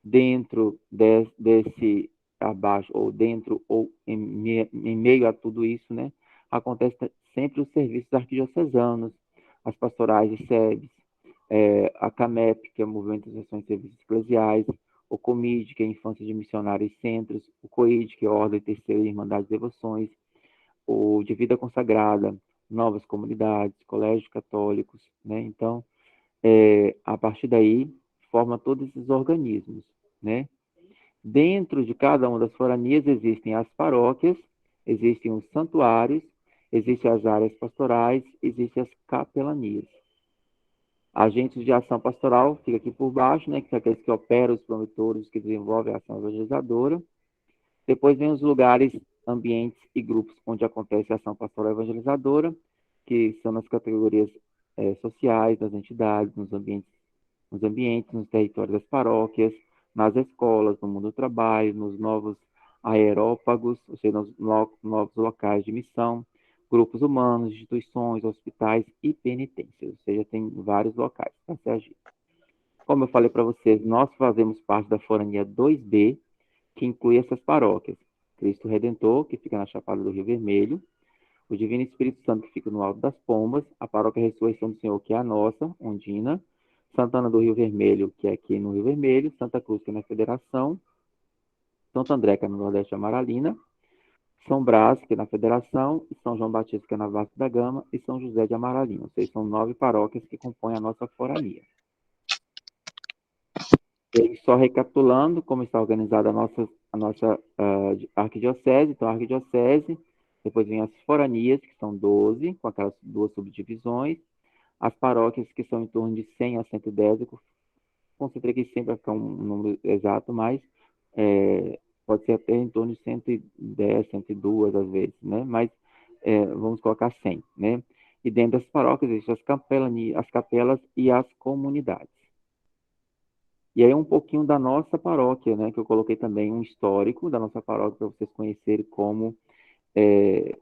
Dentro desse abaixo, ou dentro, ou em meio a tudo isso, né, acontece sempre os serviços arquidiocesanos, as pastorais de SEBs, a CAMEP, que é o Movimento de Ações e Serviços Eclesiais, o COMID, que é a Infância de Missionários e Centros, o COID, que é a Ordem Terceira de Irmandades e Devoções, o de Vida Consagrada, Novas Comunidades, Colégios Católicos, né? Então, a partir daí, forma todos esses organismos, né? Dentro de cada uma das foranias existem as paróquias, existem os santuários, existem as áreas pastorais, existem as capelanias. Agentes de ação pastoral fica aqui por baixo, né, que são aqueles que operam, os promotores, que desenvolvem a ação evangelizadora. Depois vem os lugares, ambientes e grupos onde acontece a ação pastoral evangelizadora, que são nas categorias sociais, das entidades, nos ambientes, nos territórios das paróquias, nas escolas, no mundo do trabalho, nos novos aerópagos, ou seja, nos novos locais de missão, grupos humanos, instituições, hospitais e penitências, ou seja, tem vários locais para se agir. Como eu falei para vocês, nós fazemos parte da Forania 2B, que inclui essas paróquias. Cristo Redentor, que fica na Chapada do Rio Vermelho, o Divino Espírito Santo, que fica no Alto das Pombas, a Paróquia Ressurreição do Senhor, que é a nossa, Ondina, Santana do Rio Vermelho, que é aqui no Rio Vermelho, Santa Cruz, que é na Federação, Santo André, que é no Nordeste Amaralina, São Brás, que é na Federação, São João Batista, que é na Vasco da Gama, e São José de Amaralina. Ou seja, são 9 paróquias que compõem a nossa forania. E só recapitulando como está organizada a nossa arquidiocese. Então, a arquidiocese, depois vem as foranias, que são 12, com aquelas duas subdivisões, as paróquias, que são em torno de 100 a 110, eu concentrei aqui sempre para ficar um número exato, mas pode ser até em torno de 110, 102 às vezes, né? Mas vamos colocar 100, né? E dentro das paróquias existem as capelas e as comunidades. E aí um pouquinho da nossa paróquia, né? Que eu coloquei também um histórico da nossa paróquia para vocês conhecerem como é,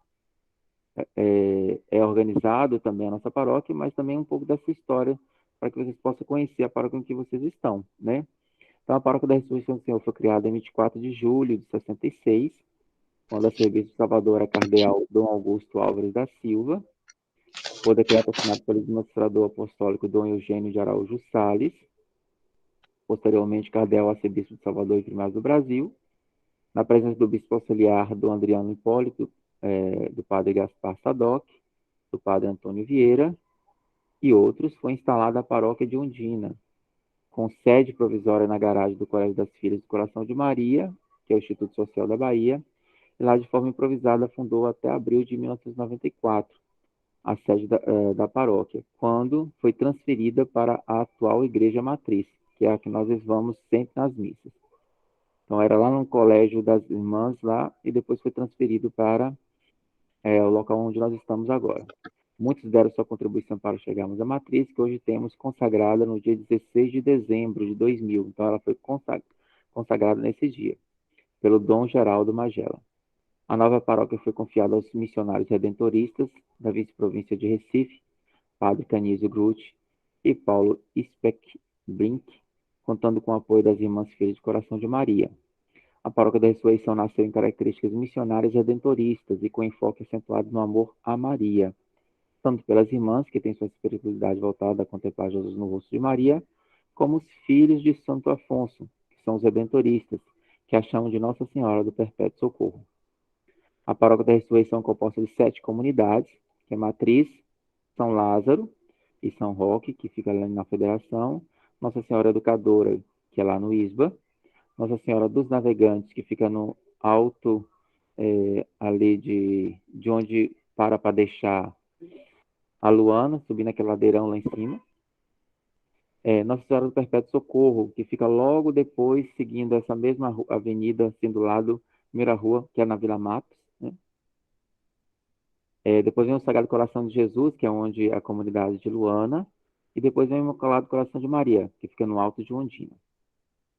é organizado também a nossa paróquia, mas também um pouco dessa história para que vocês possam conhecer a paróquia em que vocês estão, né? Então, a Paróquia da Ressurreição do Senhor foi criada em 24 de julho de 66, quando a serviço de Salvador era cardeal Dom Augusto Álvares da Silva, por decreto assinado pelo administrador apostólico Dom Eugênio de Araújo Salles, posteriormente cardeal arcebispo de Salvador e primário do Brasil, na presença do bispo auxiliar Dom Adriano Hipólito, do padre Gaspar Sadoc, do padre Antônio Vieira e outros, foi instalada a Paróquia de Ondina, com sede provisória na garagem do Colégio das Filhas do Coração de Maria, que é o Instituto Social da Bahia, e lá de forma improvisada fundou até abril de 1994 a sede da paróquia, quando foi transferida para a atual Igreja Matriz, que é a que nós vamos sempre nas missas. Então era lá no Colégio das Irmãs lá e depois foi transferido para o local onde nós estamos agora. Muitos deram sua contribuição para chegarmos à matriz, que hoje temos consagrada no dia 16 de dezembro de 2000. Então, ela foi consagrada nesse dia, pelo Dom Geraldo Magela. A nova paróquia foi confiada aos missionários redentoristas da vice-província de Recife, Padre Canísio Grutti e Paulo Speckbrink, contando com o apoio das Irmãs Filhas de Coração de Maria. A Paróquia da Ressurreição nasceu em características missionárias redentoristas e com enfoque acentuado no amor a Maria, tanto pelas irmãs, que têm sua espiritualidade voltada a contemplar Jesus no rosto de Maria, como os filhos de Santo Afonso, que são os redentoristas, que a chamam de Nossa Senhora do Perpétuo Socorro. A Paróquia da Ressurreição é composta de 7 comunidades, que é Matriz, São Lázaro e São Roque, que fica lá na Federação, Nossa Senhora Educadora, que é lá no Isba, Nossa Senhora dos Navegantes, que fica no alto ali de onde para deixar a Luana, subindo aquele ladeirão lá em cima. Nossa Senhora do Perpétuo Socorro, que fica logo depois, seguindo essa mesma avenida, assim do lado, primeira rua, que é na Vila Matos. Né? Depois vem o Sagrado Coração de Jesus, que é onde é a comunidade de Luana. E depois vem o Imaculado Coração de Maria, que fica no Alto de Ondina.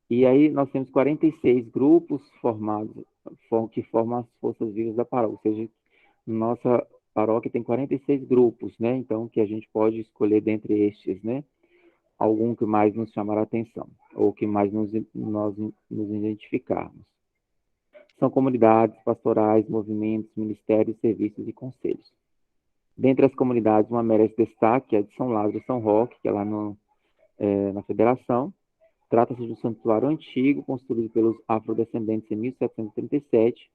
E aí nós temos 46 grupos formados, que formam as forças vivas da paróquia. Ou seja, nossa paróquia tem 46 grupos, né? Então, que a gente pode escolher dentre estes, né? Algum que mais nos chamar a atenção, ou que mais nós nos identificarmos. São comunidades, pastorais, movimentos, ministérios, serviços e conselhos. Dentre as comunidades, uma merece destaque é a de São Lázaro e São Roque, que é lá na Federação. Trata-se de um santuário antigo, construído pelos afrodescendentes em 1737,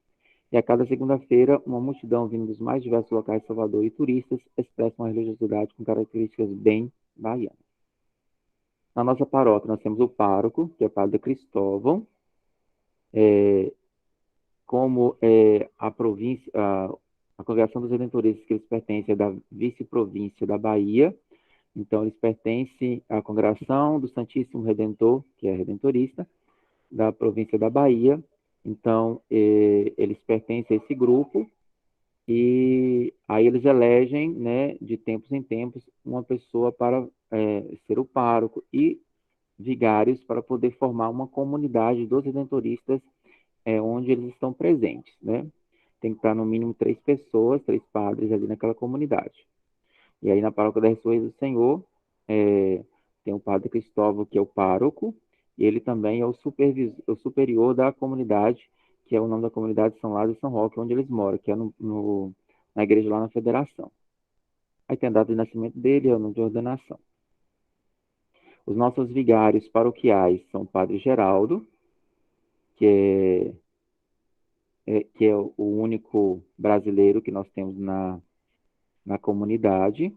e a cada segunda-feira, uma multidão vindo dos mais diversos locais de Salvador e turistas expressa uma religiosidade com características bem baianas. Na nossa paróquia, nós temos o pároco, que é o Padre Cristóvão, como a Congregação dos Redentoristas, que eles pertencem é da vice-província da Bahia. Então, eles pertencem à Congregação do Santíssimo Redentor, que é redentorista, da província da Bahia. Então, eles pertencem a esse grupo e aí eles elegem, né, de tempos em tempos, uma pessoa para ser o pároco e vigários para poder formar uma comunidade dos redentoristas onde eles estão presentes, né? Tem que estar no mínimo 3 pessoas, 3 padres ali naquela comunidade. E aí na Paróquia da Ressurreição do Senhor tem o Padre Cristóvão, que é o pároco, e ele também é o superior da comunidade, que é o nome da comunidade São Lázaro e São Roque, onde eles moram, que é na igreja lá na Federação. Aí tem a data de nascimento dele e o nome de ordenação. Os nossos vigários paroquiais são o Padre Geraldo, que é o único brasileiro que nós temos na comunidade,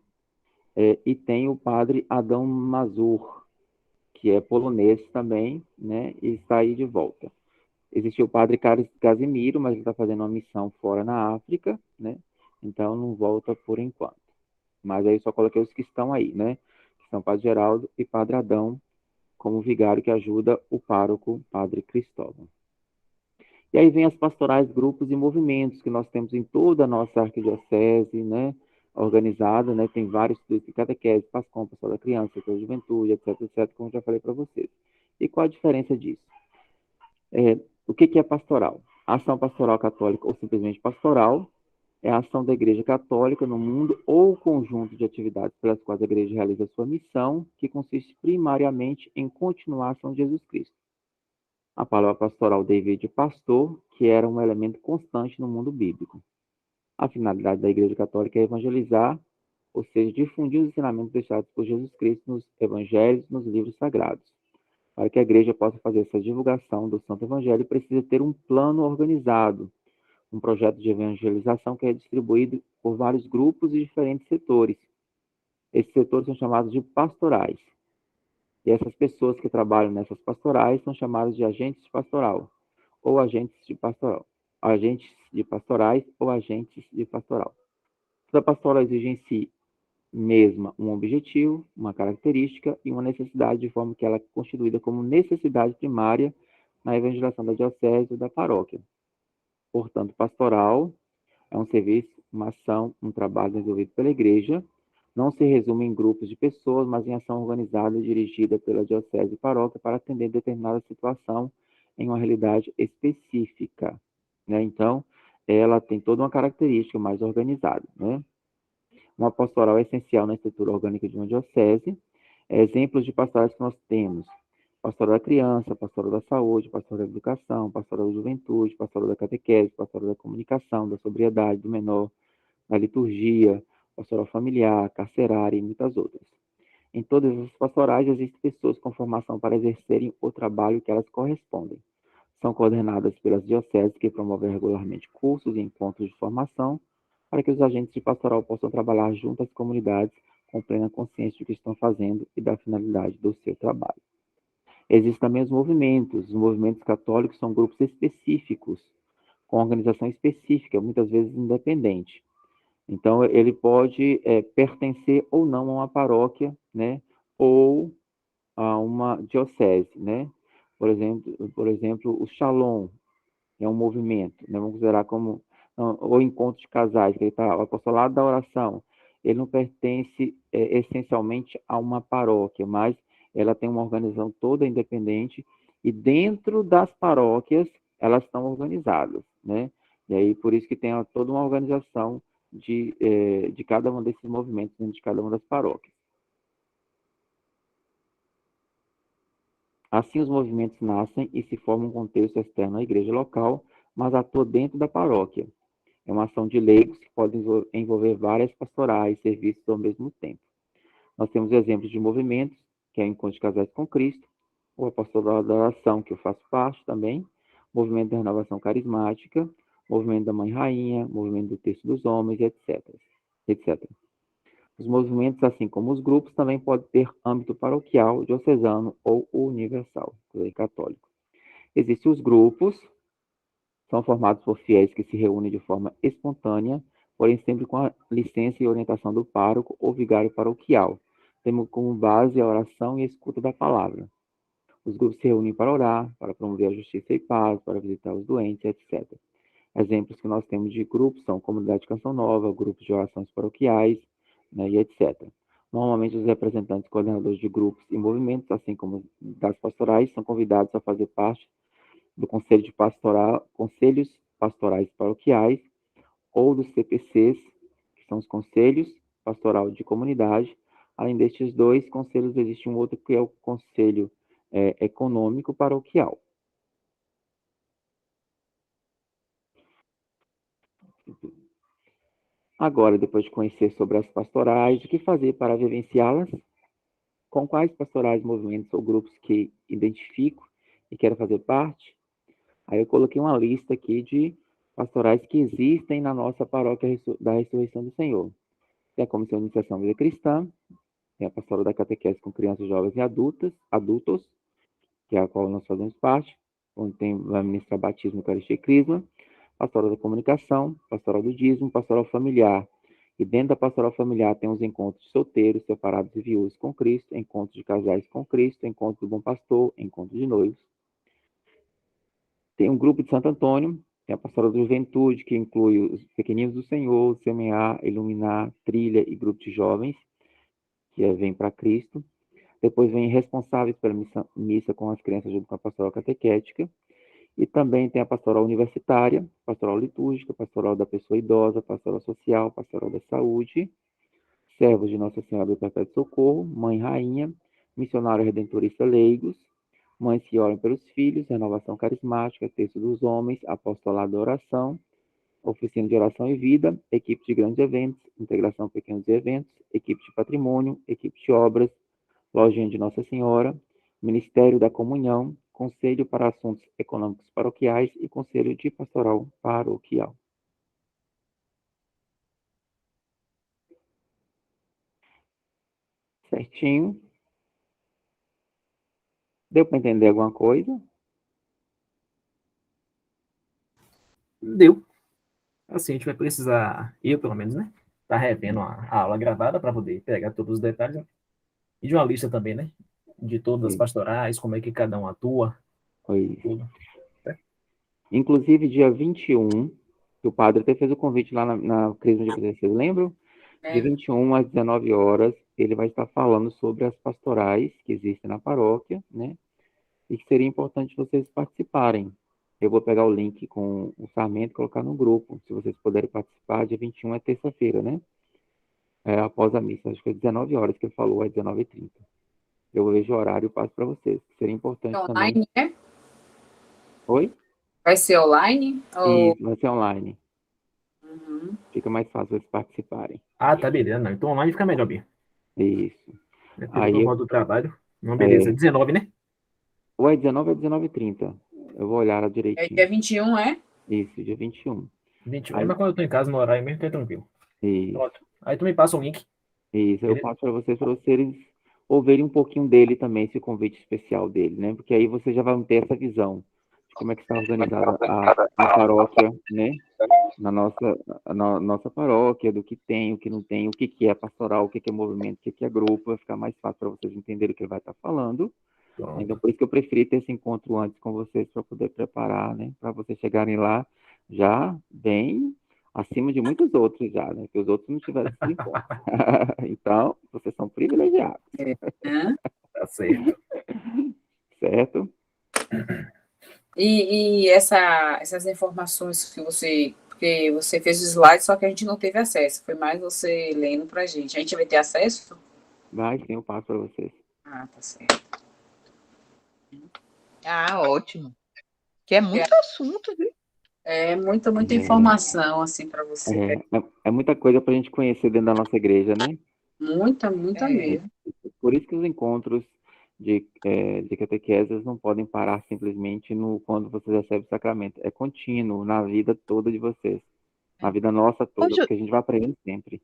e tem o Padre Adão Mazur, que é polonês também, né, e está aí de volta. Existiu o Padre Casimiro, mas ele está fazendo uma missão fora na África, né, então não volta por enquanto. Mas aí só coloquei os que estão aí, né, que são Padre Geraldo e Padre Adão, como vigário que ajuda o pároco Padre Cristóvão. E aí vem as pastorais, grupos e movimentos que nós temos em toda a nossa arquidiocese, né? Organizada, né? Tem vários estudos de catequese, PASCOM, Pastoral da Criança, Pastoral da Juventude, etc, etc, como eu já falei para vocês. E qual a diferença disso? O que é pastoral? A ação pastoral católica ou simplesmente pastoral é a ação da Igreja Católica no mundo ou conjunto de atividades pelas quais a Igreja realiza sua missão, que consiste primariamente em continuar a ação de Jesus Cristo. A palavra pastoral deriva de pastor, que era um elemento constante no mundo bíblico. A finalidade da Igreja Católica é evangelizar, ou seja, difundir os ensinamentos deixados por Jesus Cristo nos evangelhos e nos livros sagrados. Para que a Igreja possa fazer essa divulgação do Santo Evangelho, precisa ter um plano organizado, um projeto de evangelização que é distribuído por vários grupos e diferentes setores. Esses setores são chamados de pastorais. E essas pessoas que trabalham nessas pastorais são chamadas de agentes de pastoral, ou agentes de pastoral, agentes de pastorais ou agentes de pastoral. Toda pastoral exige em si mesma um objetivo, uma característica e uma necessidade, de forma que ela é constituída como necessidade primária na evangelização da diocese ou da paróquia. Portanto, pastoral é um serviço, uma ação, um trabalho desenvolvido pela Igreja. Não se resume em grupos de pessoas, mas em ação organizada e dirigida pela diocese e paróquia para atender determinada situação em uma realidade específica, né? Então, ela tem toda uma característica mais organizada, né? Uma pastoral é essencial na estrutura orgânica de uma diocese. Exemplos de pastorais que nós temos: pastoral da criança, pastoral da saúde, pastoral da educação, pastoral da juventude, pastoral da catequese, pastoral da comunicação, da sobriedade, do menor, da liturgia, pastoral familiar, carcerária e muitas outras. Em todas as pastorais existem pessoas com formação para exercerem o trabalho que elas correspondem. São coordenadas pelas dioceses, que promovem regularmente cursos e encontros de formação para que os agentes de pastoral possam trabalhar junto às comunidades com plena consciência do que estão fazendo e da finalidade do seu trabalho. Existem também os movimentos. Os movimentos católicos são grupos específicos, com organização específica, muitas vezes independente. Então, ele pode pertencer ou não a uma paróquia, né, ou a uma diocese, né? Por exemplo, o Shalom é um movimento, né? Vamos considerar como o encontro de casais, que está o apostolado da oração. Ele não pertence essencialmente a uma paróquia, mas ela tem uma organização toda independente e dentro das paróquias elas estão organizadas, né? E aí por isso que tem toda uma organização de cada um desses movimentos dentro de cada uma das paróquias. Assim, os movimentos nascem e se formam um contexto externo à igreja local, mas atua dentro da paróquia. É uma ação de leigos que pode envolver várias pastorais e serviços ao mesmo tempo. Nós temos exemplos de movimentos, que é o Encontro de Casais com Cristo, o Apostolado da Oração, que eu faço parte também, Movimento da Renovação Carismática, Movimento da Mãe Rainha, Movimento do Texto dos Homens, etc. Os movimentos, assim como os grupos, também podem ter âmbito paroquial, diocesano ou universal, católico. Existem os grupos, são formados por fiéis que se reúnem de forma espontânea, porém sempre com a licença e orientação do pároco ou vigário paroquial, tendo como base a oração e a escuta da palavra. Os grupos se reúnem para orar, para promover a justiça e paz, para visitar os doentes, etc. Exemplos que nós temos de grupos são Comunidade de Canção Nova, grupos de orações paroquiais, né, e etc. Normalmente, os representantes coordenadores de grupos e movimentos, assim como das pastorais, são convidados a fazer parte do Conselhos Pastorais Paroquiais ou dos CPCs, que são os Conselhos Pastoral de Comunidade. Além destes dois conselhos, existe um outro que é o Conselho Econômico Paroquial. Agora, depois de conhecer sobre as pastorais, o que fazer para vivenciá-las? Com quais pastorais, movimentos ou grupos que identifico e quero fazer parte? Aí eu coloquei uma lista aqui de pastorais que existem na nossa paróquia da Ressurreição do Senhor. Tem a Comissão de Iniciação Vida Cristã, tem a Pastoral da Catequese com Crianças, Jovens e Adultos, que é a qual nós fazemos parte, onde vai ministrar batismo, Eucaristia e Crisma, Pastoral da Comunicação, Pastoral do Dízimo, Pastoral Familiar. E dentro da Pastoral Familiar tem os encontros de solteiros, separados e viúvos com Cristo, encontros de casais com Cristo, encontro do Bom Pastor, encontro de noivos. Tem um grupo de Santo Antônio, tem a Pastoral da Juventude, que inclui os Pequeninos do Senhor, Semear, Iluminar, Trilha e grupo de jovens, que Vem para Cristo. Depois vem responsáveis pela missa com as crianças junto com a pastoral catequética. E também tem a pastoral universitária, pastoral litúrgica, pastoral da pessoa idosa, pastoral social, pastoral da saúde, servos de Nossa Senhora do Perpétuo Socorro, Mãe Rainha, missionário redentorista leigos, mães que oram pelos filhos, renovação carismática, texto dos homens, apostolado da oração, oficina de oração e vida, equipe de grandes eventos, integração pequenos eventos, equipe de patrimônio, equipe de obras, lojinha de Nossa Senhora, Ministério da Comunhão, Conselho para Assuntos Econômicos Paroquiais e Conselho de Pastoral Paroquial. Certinho? Deu para entender alguma coisa? Deu. Assim, a gente vai precisar, eu pelo menos, né? Tá revendo a aula gravada para poder pegar todos os detalhes. E de uma lista também, né? De todas as Sim. pastorais, como é que cada um atua, Foi. tudo. Inclusive, dia 21, que o padre até fez o convite lá na Crisma de Presença, vocês lembram? De 21 às 19 horas, ele vai estar falando sobre as pastorais que existem na paróquia, né? E que seria importante vocês participarem. Eu vou pegar o link com o Sarmento e colocar no grupo, se vocês puderem participar. Dia 21 é terça-feira, né? Após a missa, acho que é 19 horas que ele falou, é 19h30. Eu vejo o horário e passo para vocês. Seria importante também. Online, né? Oi? Vai ser online? Ou... Isso, vai ser online. Uhum. Fica mais fácil vocês participarem. Ah, tá, beleza. Não. Então online fica melhor, Bia. Isso. Depois Aí eu volto do trabalho. Não, beleza. 19, né? ou é 19 ou é 19h30. Eu vou olhar É direitinho. dia 21, é? Isso, dia 21. 21. Aí, Mas quando eu tô em casa, no horário mesmo, tá tranquilo. isso, Pronto. Aí tu me passa o link. isso. Eu Beleza? passo para vocês ouvirem um pouquinho dele também, esse convite especial dele, né? Porque aí vocês já vão ter essa visão de como é que está organizada a paróquia, né? Na nossa paróquia, do que tem, o que não tem, o que é pastoral, o que é movimento, o que é grupo, vai ficar mais fácil para vocês entenderem o que ele vai estar falando. Pronto. Então, por isso que eu preferi ter esse encontro antes com vocês, para poder preparar, né? Para vocês chegarem lá já bem acima de muitos outros já, né? Que os outros não tiveram esse encontro. Então, vocês são privilegiados. Hã? Tá certo. Certo? E essas informações que você... Porque você fez o slide, só que a gente não teve acesso. Foi mais você lendo pra gente. A gente vai ter acesso? Vai, sim, eu passo para vocês. Ah, tá certo. Ah, ótimo. Que é muito assunto, viu? É muita É. informação, assim, para você. É muita coisa para a gente conhecer dentro da nossa igreja, né? Muita É. mesmo. Por isso que os encontros de catequeses não podem parar simplesmente quando vocês recebem o sacramento. É contínuo na vida toda de vocês. Na vida nossa toda, Ju- porque a gente vai aprendendo sempre.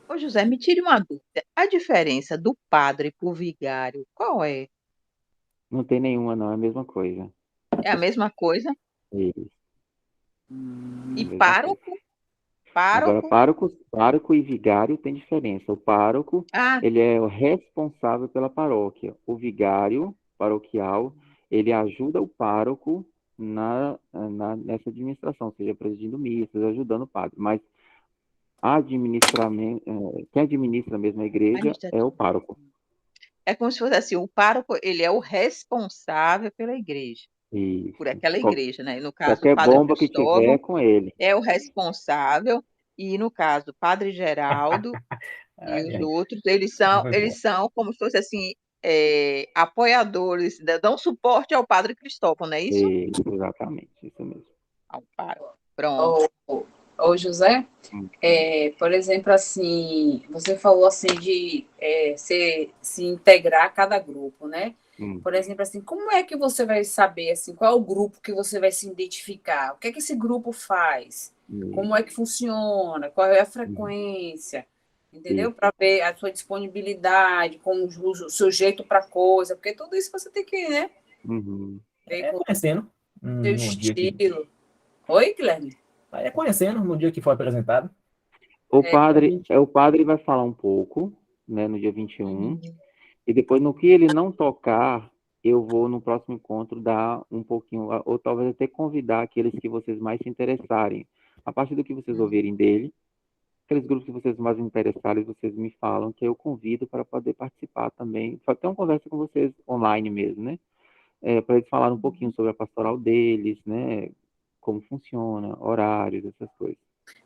Ô, José, me tire uma dúvida. A diferença do padre para o vigário, qual é? Não tem nenhuma, não, é a mesma coisa. É a mesma coisa? Isso, E mesma pároco? coisa. Agora, pároco e vigário tem diferença. O pároco, Ah, ele é o responsável pela paróquia. O vigário paroquial, ele ajuda o pároco nessa administração, seja presidindo missas, ajudando o padre. Mas quem administra mesmo a igreja é o pároco. é como se fosse assim, o pároco, ele é o responsável pela igreja, Isso. por aquela igreja, né? No caso, o Qualquer padre bomba que tiver Cristóvão é com ele. é o responsável, e no caso, o padre Geraldo e Ai, os ai. outros, Foi bom. eles são como se fosse assim, apoiadores, dão suporte ao padre Cristóvão, não é isso? Isso, exatamente, isso mesmo. Ao pároco. Pronto. Ô, José, Hum. por exemplo, assim, você falou assim de se integrar a cada grupo, né? Hum. Por exemplo, assim, como é que você vai saber assim, qual é o grupo que você vai se identificar? O que é que esse grupo faz? Como é que funciona? Qual é a frequência? Entendeu? Para ver a sua disponibilidade, como o seu jeito para coisa, porque tudo isso você tem que, né? Uhum. Ver com o Conhecendo. seu No dia que... estilo. Oi, Guilherme? Aí é conhecendo no dia que foi apresentado. O padre vai falar um pouco, né, no dia 21, e depois no que ele não tocar, eu vou no próximo encontro dar um pouquinho, ou talvez até convidar aqueles que vocês mais se interessarem. A partir do que vocês ouvirem dele, aqueles grupos que vocês mais interessarem, vocês me falam, que eu convido para poder participar também. Só ter uma conversa com vocês online mesmo, né? Para eles falarem um pouquinho sobre a pastoral deles, né? Como funciona, horários, essas coisas.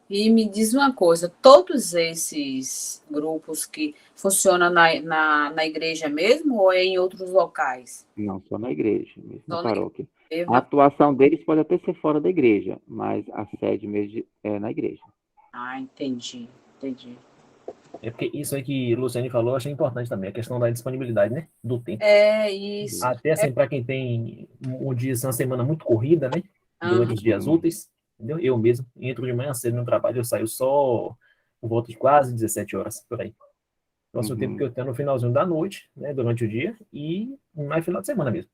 E me diz uma coisa, todos esses grupos que funcionam na igreja mesmo ou é em outros locais? Não, só na igreja, mesmo na Só na paróquia. igreja. A atuação deles pode até ser fora da igreja, mas a sede mesmo é na igreja. Ah, entendi. É porque isso aí que o Luciane falou, eu achei importante também, a questão da disponibilidade, né? Do tempo. É isso. Até assim, para quem tem um dia, uma semana muito corrida, né? Durante os dias úteis, entendeu? Eu mesmo entro de manhã cedo no trabalho, eu saio só por volta de quase 17 horas, por aí. Então, assim, o tempo que eu tenho no finalzinho da noite, né? Durante o dia, e mais final de semana mesmo.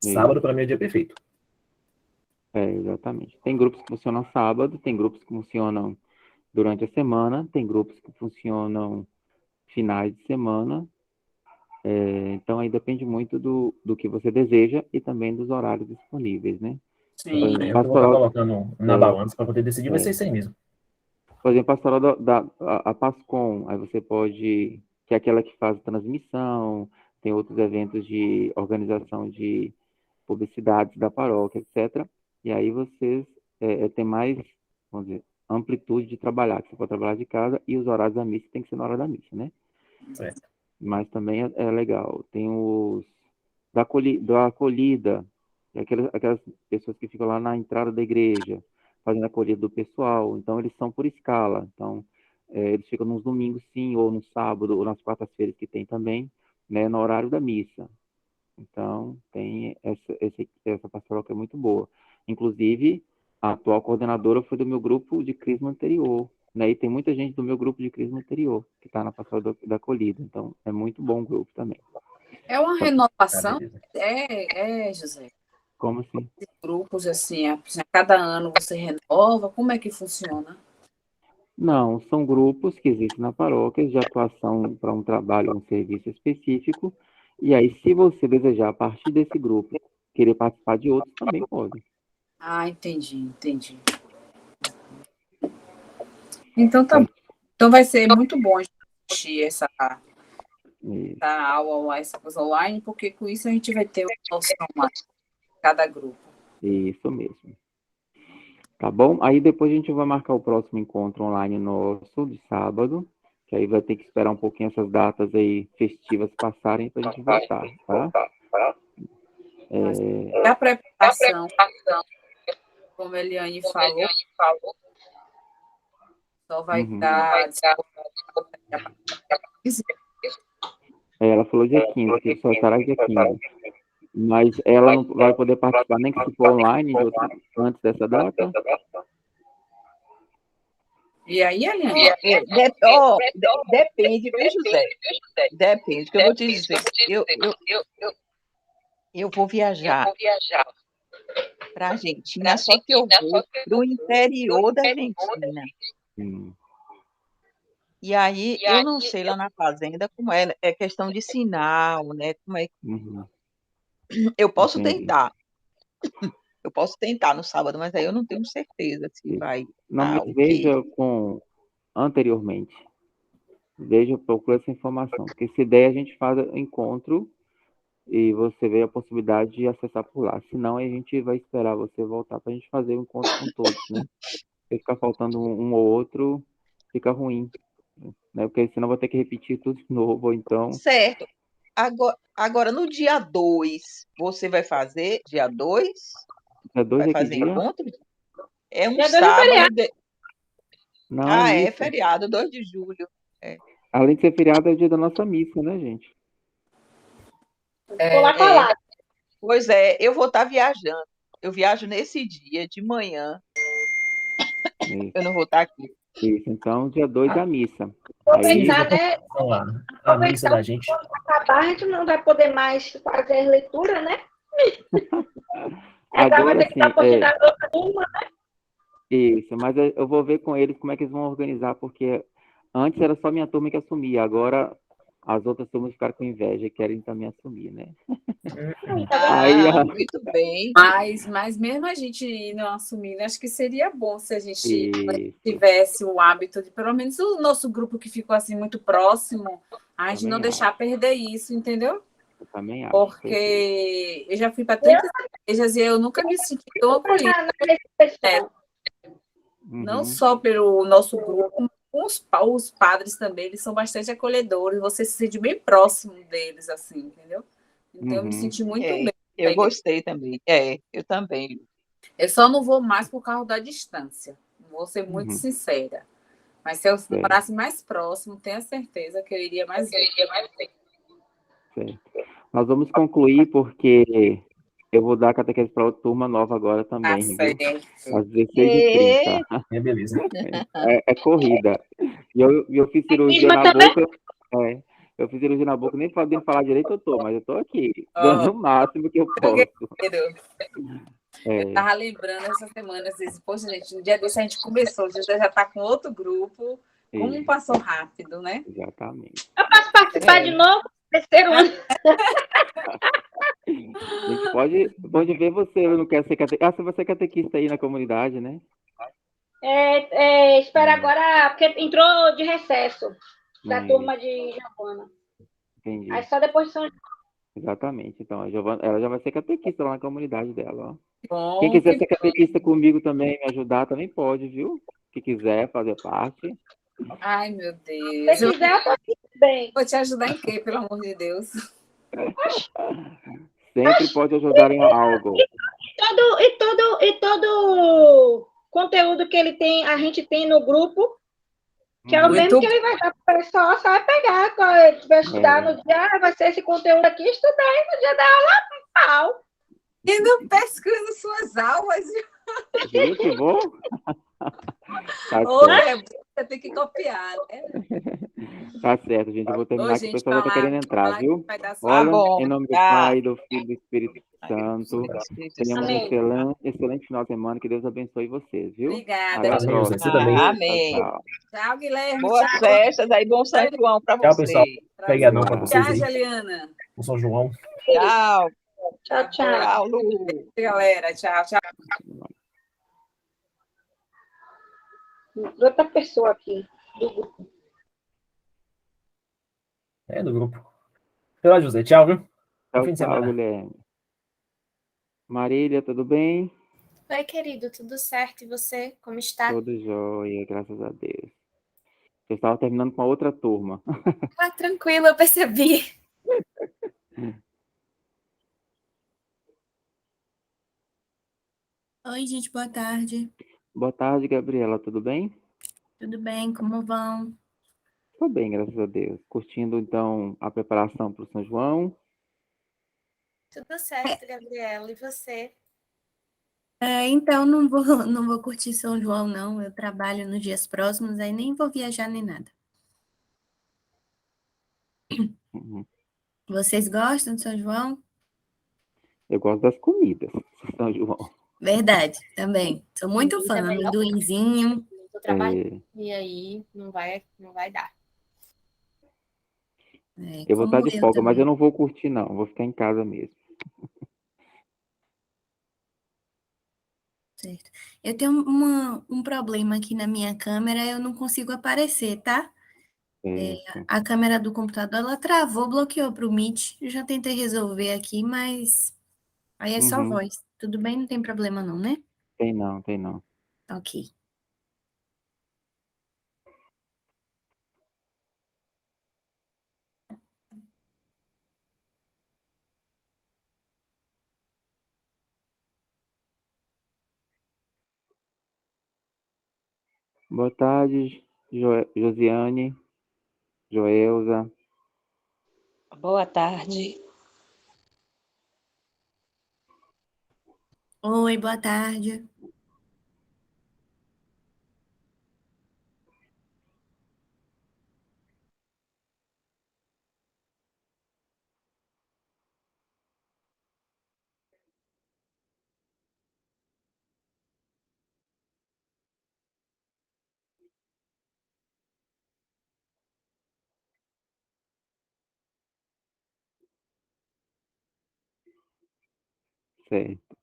Sábado, para mim, é o dia perfeito. Exatamente. Tem grupos que funcionam sábado, tem grupos que funcionam durante a semana, tem grupos que funcionam finais de semana. Então, aí depende muito do que você deseja e também dos horários disponíveis, né? Sim. Eu vou estar colocando na balança para poder decidir, vai ser isso aí mesmo. Por exemplo, a pastoral a PASCOM, aí você pode, que é aquela que faz transmissão, tem outros eventos de organização de publicidades da paróquia, etc. E aí vocês têm mais, vamos dizer, amplitude de trabalhar, que você pode trabalhar de casa e os horários da missa tem que ser na hora da missa, né? Certo. Mas também é legal. Tem os da acolhida, aquelas pessoas que ficam lá na entrada da igreja, fazendo a acolhida do pessoal. Então, eles são por escala. Então, eles ficam nos domingos, sim, ou no sábado, ou nas quartas-feiras que tem também, né, no horário da missa. Então, tem essa pastoral que é muito boa. Inclusive, a atual coordenadora foi do meu grupo de crisma anterior, né? E tem muita gente do meu grupo de crisma anterior que está na pastoral da acolhida. Então, é muito bom o grupo também. É uma renovação, beleza. José? Como assim? Grupos assim, a cada ano você renova, como é que funciona? Não, são grupos que existem na paróquia de atuação para um trabalho, um serviço específico. E aí, se você desejar, a partir desse grupo, querer participar de outros, também pode. Ah, entendi. Então tá bom. Então vai ser muito bom assistir essa aula, essa coisa online, porque com isso a gente vai ter uma noção mais de cada grupo. Isso mesmo. Tá bom? Aí depois a gente vai marcar o próximo encontro online nosso, de sábado, que aí vai ter que esperar um pouquinho essas datas aí festivas passarem para a gente voltar, tá? A preparação, como a Eliane falou, só vai dar... Ela falou dia 15, que só estará dia 15. Mas ela não vai poder participar nem que se for online antes dessa data? E aí, Eliane? Depende, viu, José? Depende, que eu vou te dizer. Eu vou viajar para a Argentina, só que eu vou para o interior da Argentina. E aí, eu não sei lá na fazenda como é questão de sinal, né? Como é. Eu posso tentar. Eu posso tentar no sábado, mas aí eu não tenho certeza se vai. Não, mas veja anteriormente. Procura essa informação. Porque se der, a gente faz o encontro e você vê a possibilidade de acessar por lá. Senão, a gente vai esperar você voltar para a gente fazer o encontro com todos, né? Se ficar faltando um ou outro, fica ruim. Né? Porque senão vai ter que repetir tudo de novo, ou então... Certo. Agora, no dia 2, você vai fazer dia 2? Dia 2 vai é que fazer dia? encontro? É um Dia 2 sábado. feriado. Não, é feriado, 2 de julho. Além de ser feriado, é o dia da nossa missa, né, gente? Vou lá falar. Pois é, eu vou estar viajando. Eu viajo nesse dia de manhã. Eu não vou estar aqui. Isso, então, dia 2 é a missa. Aproveitar, né? A missa da gente. Acabar, a gente não vai poder mais fazer leitura, né? Agora, vai ter que dar oportunidade a outra turma, né? Isso, mas eu vou ver com eles como é que eles vão organizar, porque antes era só minha turma que assumia, agora as outras turmas ficaram com inveja e querem também assumir, né? Uhum. Aí, Muito bem. Mas mesmo a gente não assumindo, acho que seria bom se a gente isso, tivesse o hábito de, pelo menos o nosso grupo que ficou assim muito próximo, a gente não também deixar acho, perder isso, entendeu? eu também acho, perfeito. Porque eu já fui para Eu tantas igrejas e eu nunca me senti tão vou acolhida, na respeito. não Uhum, só pelo nosso grupo, como os padres também, eles são bastante acolhedores, você se sente bem próximo deles, assim, entendeu? Então eu me uhum, senti muito É, bem na eu igreja. gostei também. Eu também. Eu só não vou mais por causa da distância, vou ser muito uhum, sincera. Mas se eu certo, morasse mais próximo, tenha certeza que eu iria mais vezes. certo. Nós vamos concluir porque eu vou dar catequese para outra turma nova agora Tá também, viu? certo. Às 16h30. E... Beleza. É corrida. E eu fiz A cirurgia Crisma na também? boca. É, eu fiz cirurgia na boca, nem podendo falar direito eu tô, mas eu tô aqui, Ó, dando o máximo que eu meu posso. guerreiro, eu É, tava lembrando essa semana, às vezes, poxa, gente, no dia desse a gente começou, o José já tá com outro grupo. Como isso, passou rápido, né? exatamente. Eu posso participar de É. novo? Terceiro ano. A gente pode ver você, eu não quero ser catequista. Ah, você vai ser catequista aí na comunidade, né? Espera agora, porque entrou de recesso da Isso, turma de Giovana. Aí entendi. só depois de São João. Exatamente. Então, a Giovana, ela já vai ser catequista lá na comunidade dela, ó. Quem Bom, quiser que ser catequista comigo também, me ajudar, também pode, viu? Que quiser fazer parte. ai, meu Se Deus. Eu quiser, eu tô aqui bem. vou te ajudar em quê, pelo amor de Deus? Sempre pode ajudar em algo. E todo conteúdo que ele tem, a gente tem no grupo, que é o Uhum. mesmo que Muito ele vai dar para o pessoal, só vai pegar. Quando ele vai estudar É, no dia, vai ser esse conteúdo aqui, estudei no dia da aula, pau. e não pesquisa suas aulas. viu que bom? Tá Ou certo. você tem que copiar, né? Tá certo, gente. Eu vou Ô, terminar que o gente, pessoal já tá querendo entrar, falar que viu? vai dar Tá certo. Olha, bom. em nome do Tá. Pai, do Filho e do Espírito Santo, Espírito tenhamos um Santo. Amém. excelente final de semana. Que Deus abençoe vocês, viu? Até Obrigada, a Amém, José. Você próxima. também. Tchau, Amém. tchau. tchau, Guilherme. Boas Tchau, festas aí, bom São João para Tchau, pessoal. vocês. Obrigadão para Obrigado. vocês tchau, aí. Juliana. O São João. Tchau. Tchau, tchau. Tchau, Lu. Galera, tchau, tchau. Outra pessoa aqui. É do grupo. Sei lá, José. Tchau, viu? Bom Tchau, fim de tchau, semana. Guilherme. Marília, tudo bem? Oi, querido, tudo certo? E você, como está? Tudo jóia, graças a Deus. Eu estava terminando com a outra turma. Ah, tranquilo, eu percebi. Oi, gente, boa tarde. Boa tarde, Gabriela, tudo bem? Tudo bem? Como vão? Estou bem, graças a Deus. Curtindo, então, a preparação para o São João. Tudo certo, Gabriela. E você? Então, não vou curtir São João, não. Eu trabalho nos dias próximos, aí nem vou viajar nem nada. Uhum. Vocês gostam de São João? Eu gosto das comidas, São João. Verdade, também. Sou muito Sim, fã. também não. Amendoinzinho. Tô trabalhando É, e aí não vai dar. eu vou estar Como de eu folga, mas eu também. não vou curtir, não. Vou ficar em casa mesmo. Certo. Eu tenho um problema aqui na minha câmera, eu não consigo aparecer, tá? Certo. A câmera do computador, ela travou, bloqueou para o Meet. Eu já tentei resolver aqui, mas aí é só Uhum. voz. Tudo bem, não tem problema não, né? Tem não, tem não. Ok. Boa tarde, Josiane, Joelza. Boa tarde. Oi, boa tarde. Certo.